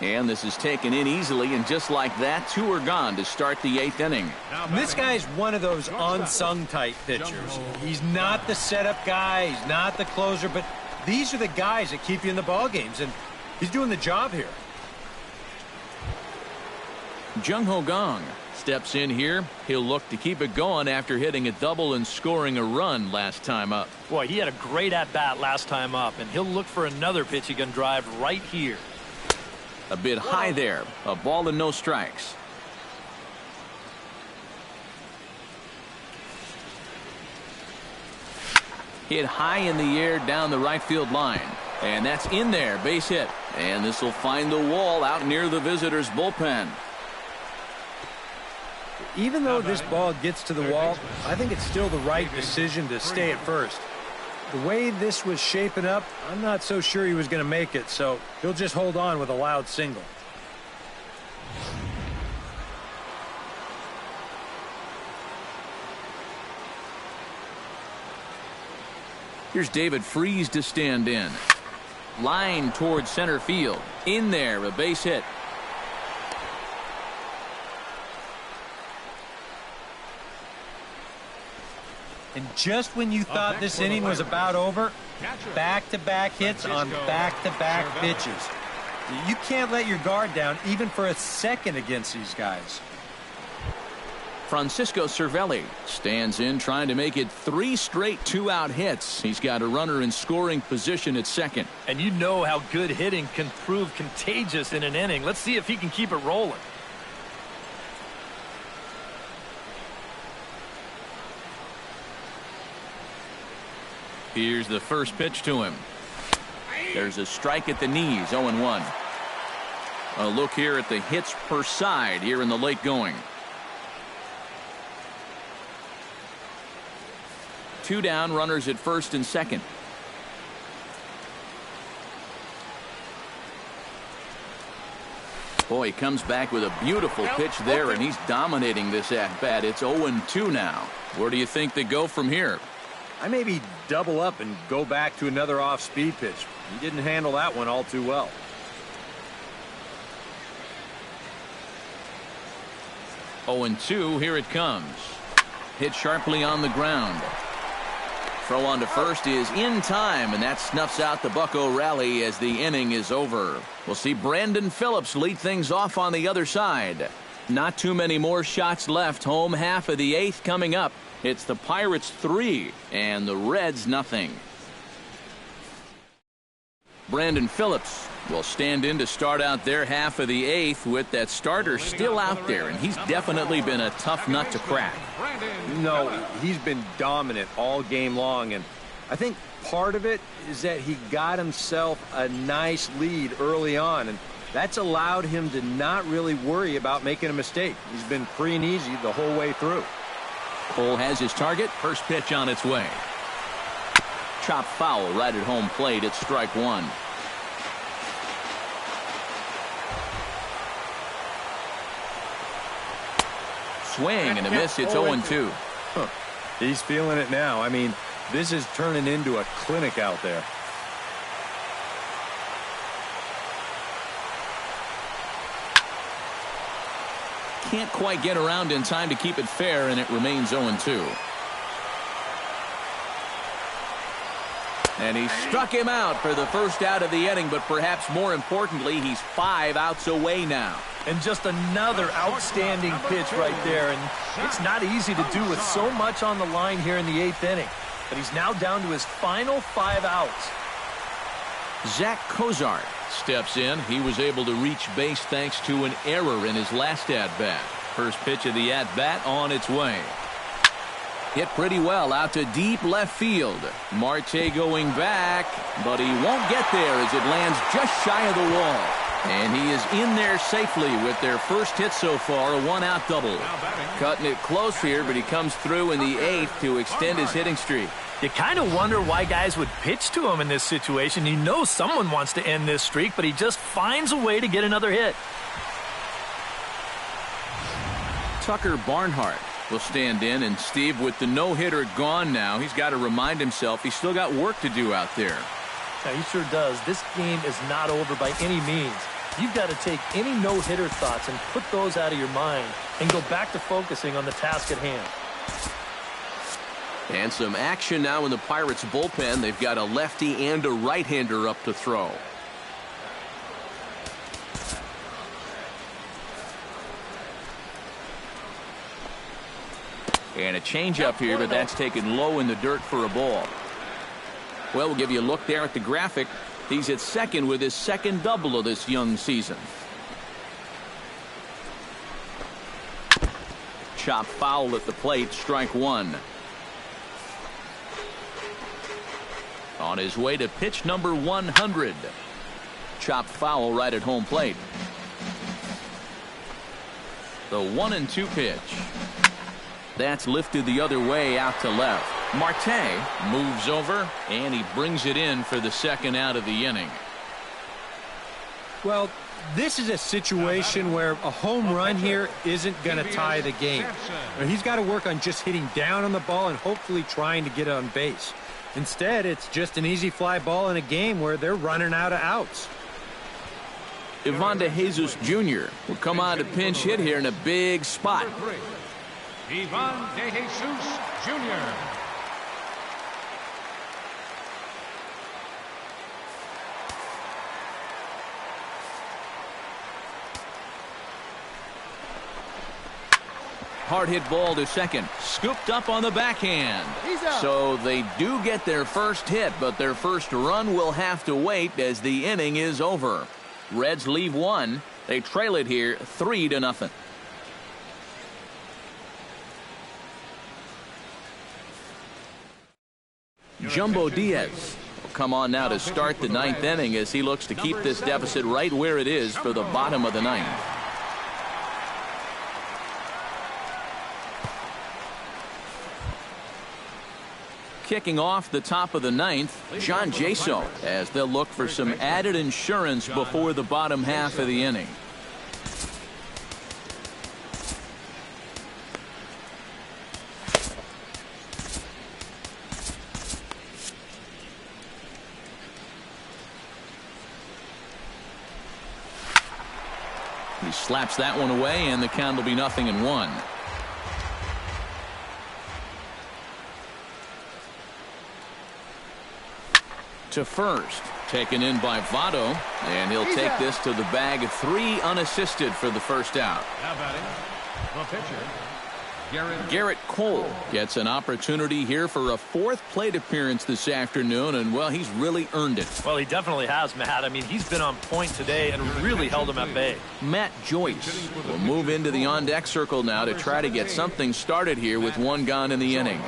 And this is taken in easily, and just like that, 2 are gone to start the 8th inning. And this guy's one of those unsung type pitchers. He's not the setup guy, he's not the closer, but these are the guys that keep you in the ball games, and he's doing the job here. Jung Ho Gong steps in here. He'll look to keep it going after hitting a double and scoring a run last time up. Boy, he had a great at-bat last time up, and he'll look for another pitch he can drive right here. A bit high there. A ball and no strikes. Hit high in the air down the right field line. And that's in there. Base hit. And this will find the wall out near the visitors' bullpen. Even though this ball gets to the wall, I think it's still the right decision to stay at first. The way this was shaping up, I'm not so sure he was going to make it, so he'll just hold on with a loud single. Here's David Freese to stand in. Line towards center field. In there, a base hit. And just when you thought this inning was about over, back-to-back hits on back-to-back pitches. You can't let your guard down even for a second against these guys. Francisco Cervelli stands in, trying to make it 3 straight 2-out hits. He's got a runner in scoring position at second. And you know how good hitting can prove contagious in an inning. Let's see if he can keep it rolling. Here's the first pitch to him. There's a strike at the knees, 0-1. A look here at the hits per side here in the late going. 2 down, runners at first and second. Boy, he comes back with a beautiful pitch there, and he's dominating this at-bat. It's 0-2 now. Where do you think they go from here? I maybe double up and go back to another off-speed pitch. He didn't handle that one all too well. Oh, and 2, here it comes. Hit sharply on the ground. Throw on to first is in time, and that snuffs out the Bucco rally as the inning is over. We'll see Brandon Phillips lead things off on the other side. Not too many more shots left. Home half of the 8th coming up. It's the Pirates 3 and the Reds nothing. Brandon Phillips will stand in to start out their half of the 8th with that starter still out there, and he's definitely been a tough nut to crack. No, he's been dominant all game long, and I think part of it is that he got himself a nice lead early on, and that's allowed him to not really worry about making a mistake. He's been free and easy the whole way through. Cole has his target. First pitch on its way. Chop foul right at home plate. It's strike 1. Swing and a miss. It's 0-2. Huh. He's feeling it now. I mean, this is turning into a clinic out there. Can't quite get around in time to keep it fair, and it remains 0-2. And he struck him out for the first out of the inning, but perhaps more importantly, he's 5 outs away now. And just another outstanding pitch right there, and it's not easy to do with so much on the line here in the 8th inning. But he's now down to his final 5 outs. Zach Cozart steps in. He was able to reach base thanks to an error in his last at-bat. First pitch of the at-bat on its way. Hit pretty well out to deep left field. Marte going back, but he won't get there as it lands just shy of the wall. And he is in there safely with their first hit so far, a 1-out double. Cutting it close here, but he comes through in the 8th to extend his hitting streak. You kind of wonder why guys would pitch to him in this situation. You know someone wants to end this streak, but he just finds a way to get another hit. Tucker Barnhart will stand in, and Steve, with the no-hitter gone now, he's got to remind himself he's still got work to do out there. Yeah, he sure does. This game is not over by any means. you've got to take any no-hitter thoughts and put those out of your mind and go back to focusing on the task at hand. And some action now in the Pirates bullpen. They've got a lefty and a right-hander up to throw. And a changeup here, but that's taken low in the dirt for a ball. Well, we'll give you a look there at the graphic. He's at second with his second double of this young season. Chop foul at the plate, strike one. On his way to pitch number 100. Chop foul right at home plate. The 1-2 pitch. That's lifted the other way out to left. Marte moves over, and he brings it in for the second out of the inning. Well, this is a situation where a home run here isn't going to tie the game. He's got to work on just hitting down on the ball and hopefully trying to get on base. Instead, it's just an easy fly ball in a game where they're running out of outs. Ivan De Jesus Jr. will come on to pinch hit here in a big spot. Ivan De Jesus Jr. Hard hit ball to second. Scooped up on the backhand. So they do get their first hit, but their first run will have to wait as the inning is over. Reds leave one. They trail it here 3-0. Jumbo Diaz will come on now to start the ninth inning as he looks to keep this deficit right where it is for the bottom of the ninth. Kicking off the top of the ninth, John Jaso, as they'll look for some added insurance before the bottom half of the inning. He slaps that one away, and the count will be 0-1. To first, taken in by Votto, and he'll take this to the bag of 3 unassisted for the first out. Now batting, the pitcher, Garrett Cole gets an opportunity here for a 4th plate appearance this afternoon, and well, he's really earned it. Well, he definitely has, Matt. I mean, he's been on point today and really held him at bay. Matt Joyce will move into the on-deck circle now to try to get something started here with 1 gone in the inning.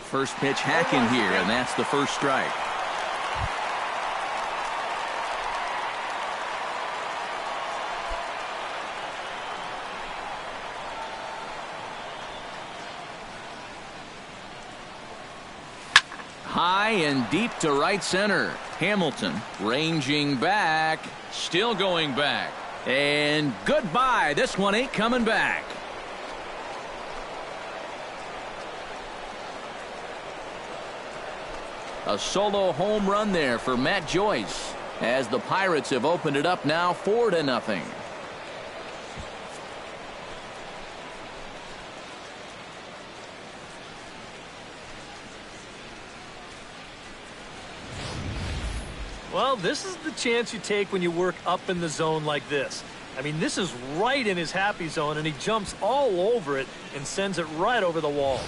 First pitch hacking here, and that's the first strike. High and deep to right center. Hamilton ranging back, still going back, and goodbye. This one ain't coming back. A solo home run there for Matt Joyce as the Pirates have opened it up now 4-0. Well, this is the chance you take when you work up in the zone like this. I mean, this is right in his happy zone, and he jumps all over it and sends it right over the wall.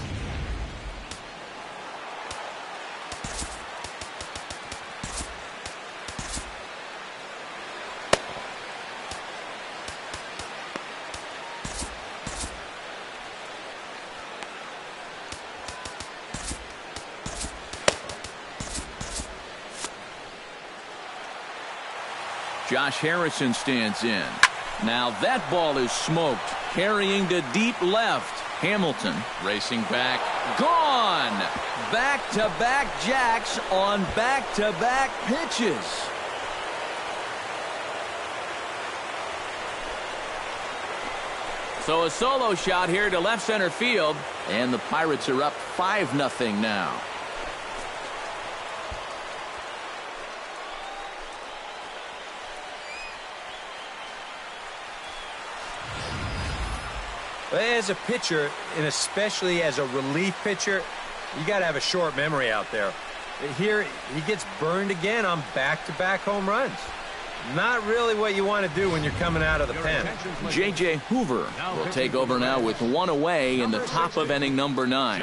Josh Harrison stands in. Now that ball is smoked, carrying to deep left. Hamilton racing back. Gone! Back-to-back jacks on back-to-back pitches. So a solo shot here to left center field, and the Pirates are up 5-0 now. As a pitcher, and especially as a relief pitcher, you got to have a short memory out there. Here, he gets burned again on back-to-back home runs. Not really what you want to do when you're coming out of the pen. J.J. Hoover will take over now with one away in the top of inning number 9.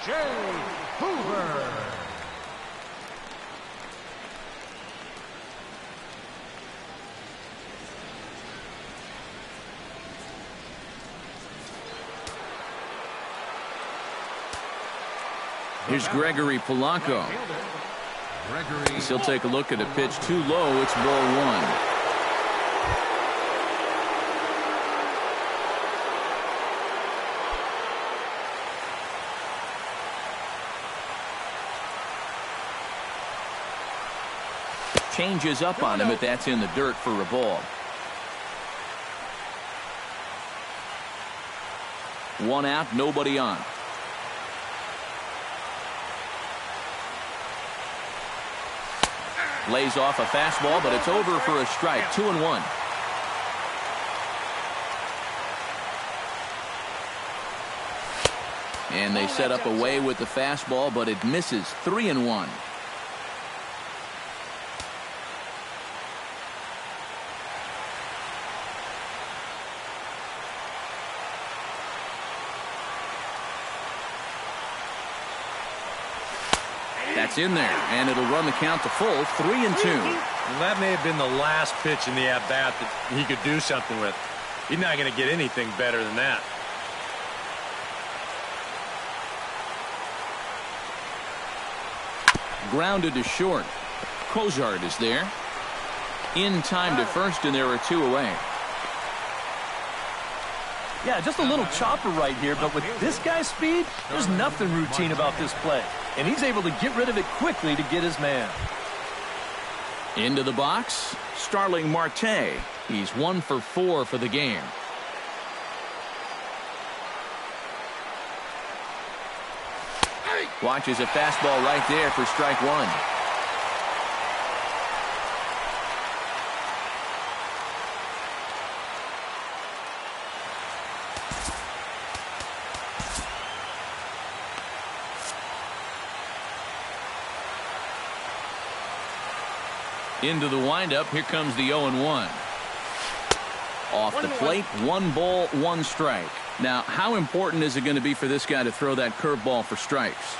J. Hoover. Here's Gregory Polanco. He'll take a look at a pitch too low. It's ball 1. Changes up on him, but that's in the dirt for a ball. 1 out, nobody on. Lays off a fastball, but it's over for a strike. 2-1. And they set up away with the fastball, but it misses. 3-1. That's in there, and it'll run the count to full. 3-2. Well, that may have been the last pitch in the at-bat that he could do something with. He's not going to get anything better than that. Grounded to short. Cozart is there. In time to first, and there are 2 away. Yeah, just a little chopper right here, but with this guy's speed, there's nothing routine about this play. And he's able to get rid of it quickly to get his man. Into the box, Starling Marte. He's 1 for 4 for the game. Watches a fastball right there for strike 1. Into the windup. Here comes the 0-1. Off the plate, 1 ball, 1 strike. Now, how important is it going to be for this guy to throw that curveball for strikes?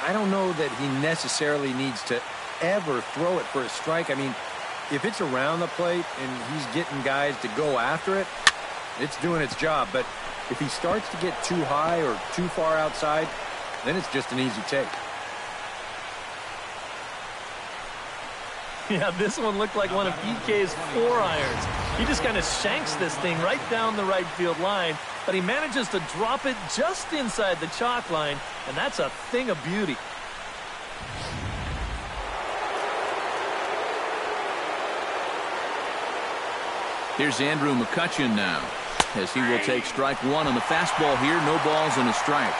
I don't know that he necessarily needs to ever throw it for a strike. I mean, if it's around the plate and he's getting guys to go after it, it's doing its job. But if he starts to get too high or too far outside, then it's just an easy take. Yeah, this one looked like one of EK's 4-irons. He just kind of shanks this thing right down the right field line, but he manages to drop it just inside the chalk line, and that's a thing of beauty. Here's Andrew McCutchen now, as he will take strike 1 on the fastball here. No balls and a strike.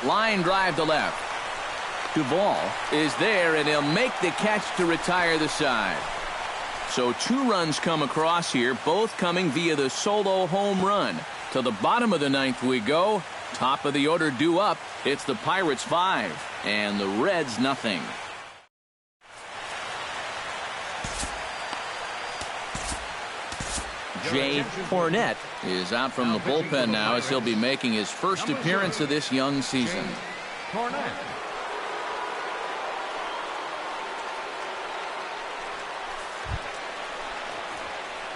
Line drive to left. Duvall is there, and he'll make the catch to retire the side. So 2 runs come across here, both coming via the solo home run. To the bottom of the 9th we go. Top of the order due up. It's the Pirates 5 and the Reds nothing. Jay Fournette is out from the bullpen now, as he'll be making his first appearance of this young season.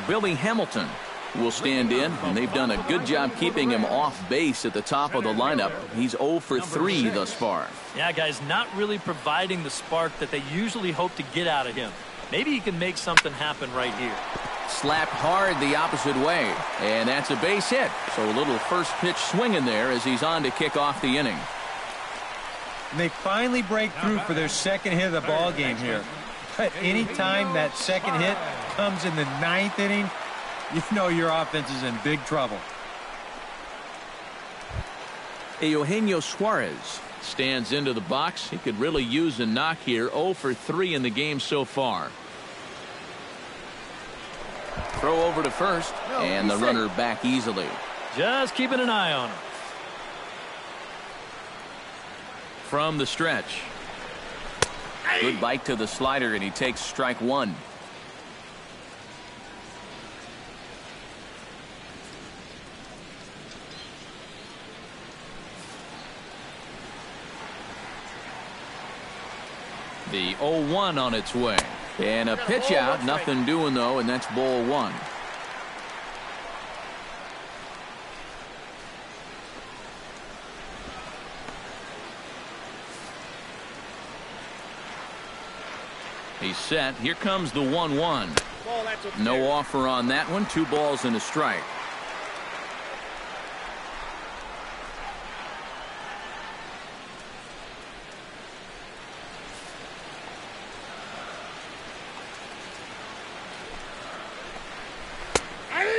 Billy Hamilton will stand in, and they've done a good job keeping him off base at the top of the lineup. He's 0 for 3 thus far. Yeah, guys, not really providing the spark that they usually hope to get out of him. Maybe he can make something happen right here. Slapped hard the opposite way, and that's a base hit. So a little first pitch swinging there as he's on to kick off the inning. And they finally break through for their second hit of the ball game here. But anytime that second hit comes in the 9th inning, you know your offense is in big trouble. Eugenio Suarez stands into the box. He could really use a knock here. 0 for 3 in the game so far. Throw over to first, and the runner back easily. Just keeping an eye on him. From the stretch. Good bite to the slider, and he takes strike one. The 0-1 on its way. And a pitch out, nothing doing though, and that's ball one. He's set. Here comes the 1-1. No offer on that one. 2 balls and a strike.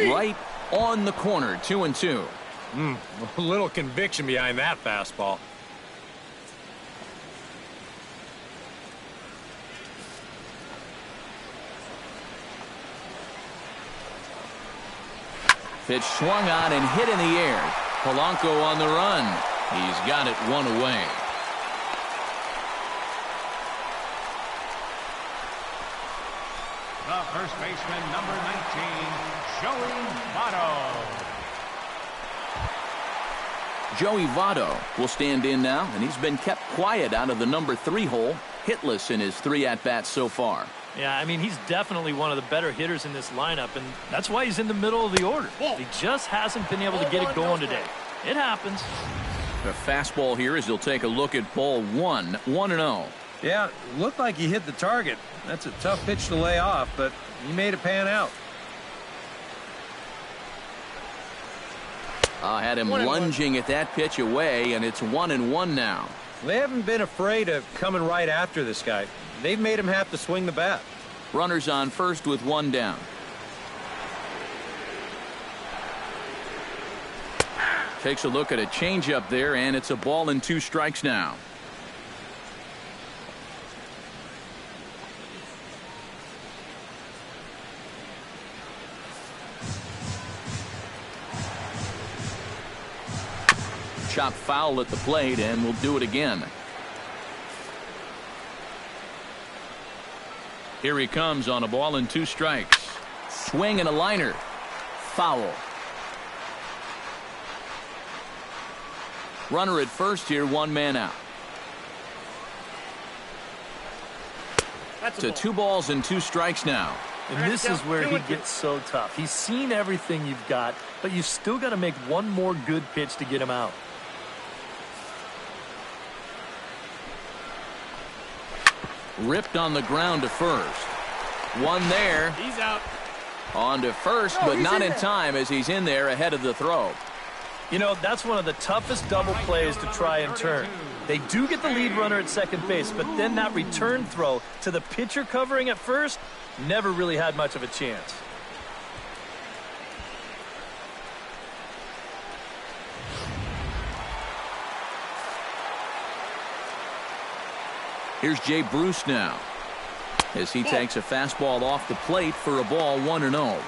Right on the corner. 2-2. A little conviction behind that fastball. Pitch swung on and hit in the air. Polanco on the run. He's got it 1 away. The first baseman, number 19, Joey Votto. Joey Votto will stand in now, and he's been kept quiet out of the number 3 hole. Hitless in his 3 at-bats so far. Yeah, I mean, he's definitely one of the better hitters in this lineup, and that's why he's in the middle of the order. He just hasn't been able to get it going today. It happens. The fastball here as he'll take a look at ball 1. 1-0. Yeah, looked like he hit the target. That's a tough pitch to lay off, but he made it pan out. Had him lunging at that pitch away, and it's 1-1 now. They haven't been afraid of coming right after this guy. They've made him have to swing the bat. Runners on first with 1 down. Takes a look at a changeup there, and it's a ball and 2 strikes now. Chop foul at the plate, and we'll do it again. Here he comes on a ball and 2 strikes. Swing and a liner. Foul. Runner at first here, 1 man out. To 2 balls and 2 strikes now. And this is where he gets so tough. He's seen everything you've got, but you've still got to make one more good pitch to get him out. Ripped on the ground to first. 1 there. He's out. On to first, but not in time as he's in there ahead of the throw. You know, that's one of the toughest double plays to try and turn. They do get the lead runner at second base, but then that return throw to the pitcher covering at first never really had much of a chance. Here's Jay Bruce now as he takes a fastball off the plate for a ball. 1-0.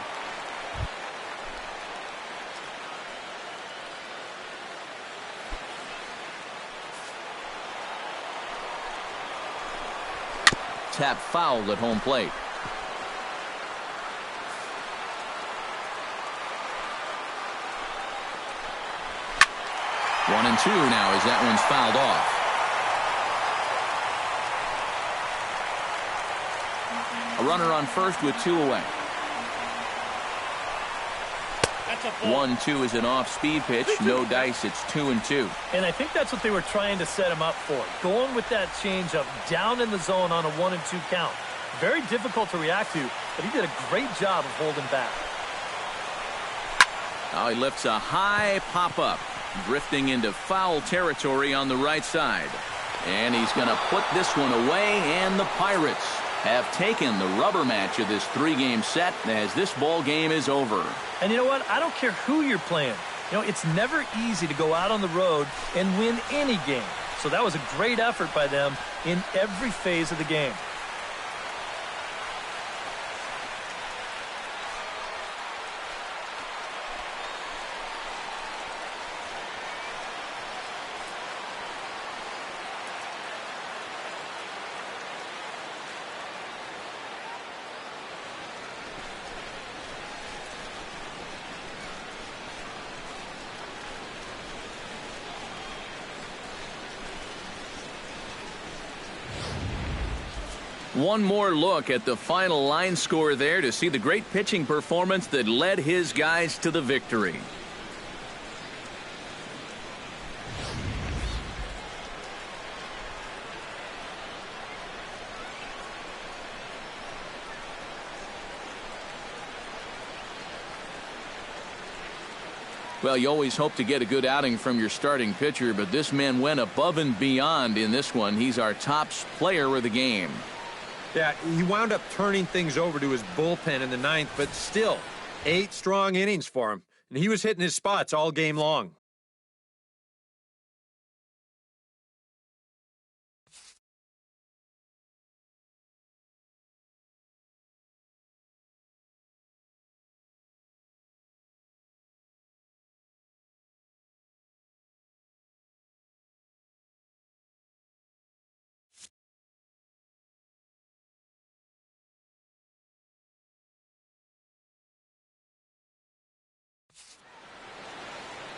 Tap foul at home plate. One and 2 now as that one's fouled off. A runner on first with 2 away. 1-2 is an off-speed pitch. No dice. It's 2-2. And I think that's what they were trying to set him up for. Going with that changeup down in the zone on a 1-2 count. Very difficult to react to, but he did a great job of holding back. Now he lifts a high pop-up, drifting into foul territory on the right side. And he's going to put this one away, and the Pirates have taken the rubber match of this 3-game set as this ball game is over. And you know what? I don't care who you're playing. You know, it's never easy to go out on the road and win any game. So that was a great effort by them in every phase of the game. One more look at the final line score there to see the great pitching performance that led his guys to the victory. Well, you always hope to get a good outing from your starting pitcher, but this man went above and beyond in this one. He's our top player of the game. Yeah, he wound up turning things over to his bullpen in the 9th, but still, 8 strong innings for him. And he was hitting his spots all game long.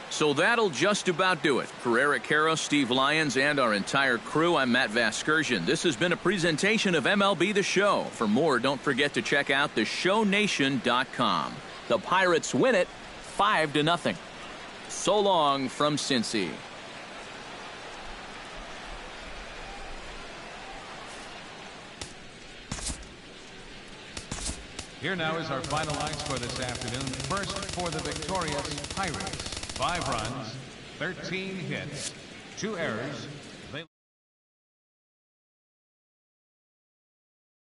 So that'll just about do it. For Eric Karros, Steve Lyons, and our entire crew, I'm Matt Vasgersian. This has been a presentation of MLB The Show. For more, don't forget to check out theshownation.com. The Pirates win it 5-0. So long from Cincy. Here now is our final line score this afternoon. First for the victorious Pirates. 5 runs, 13 hits, 2 errors,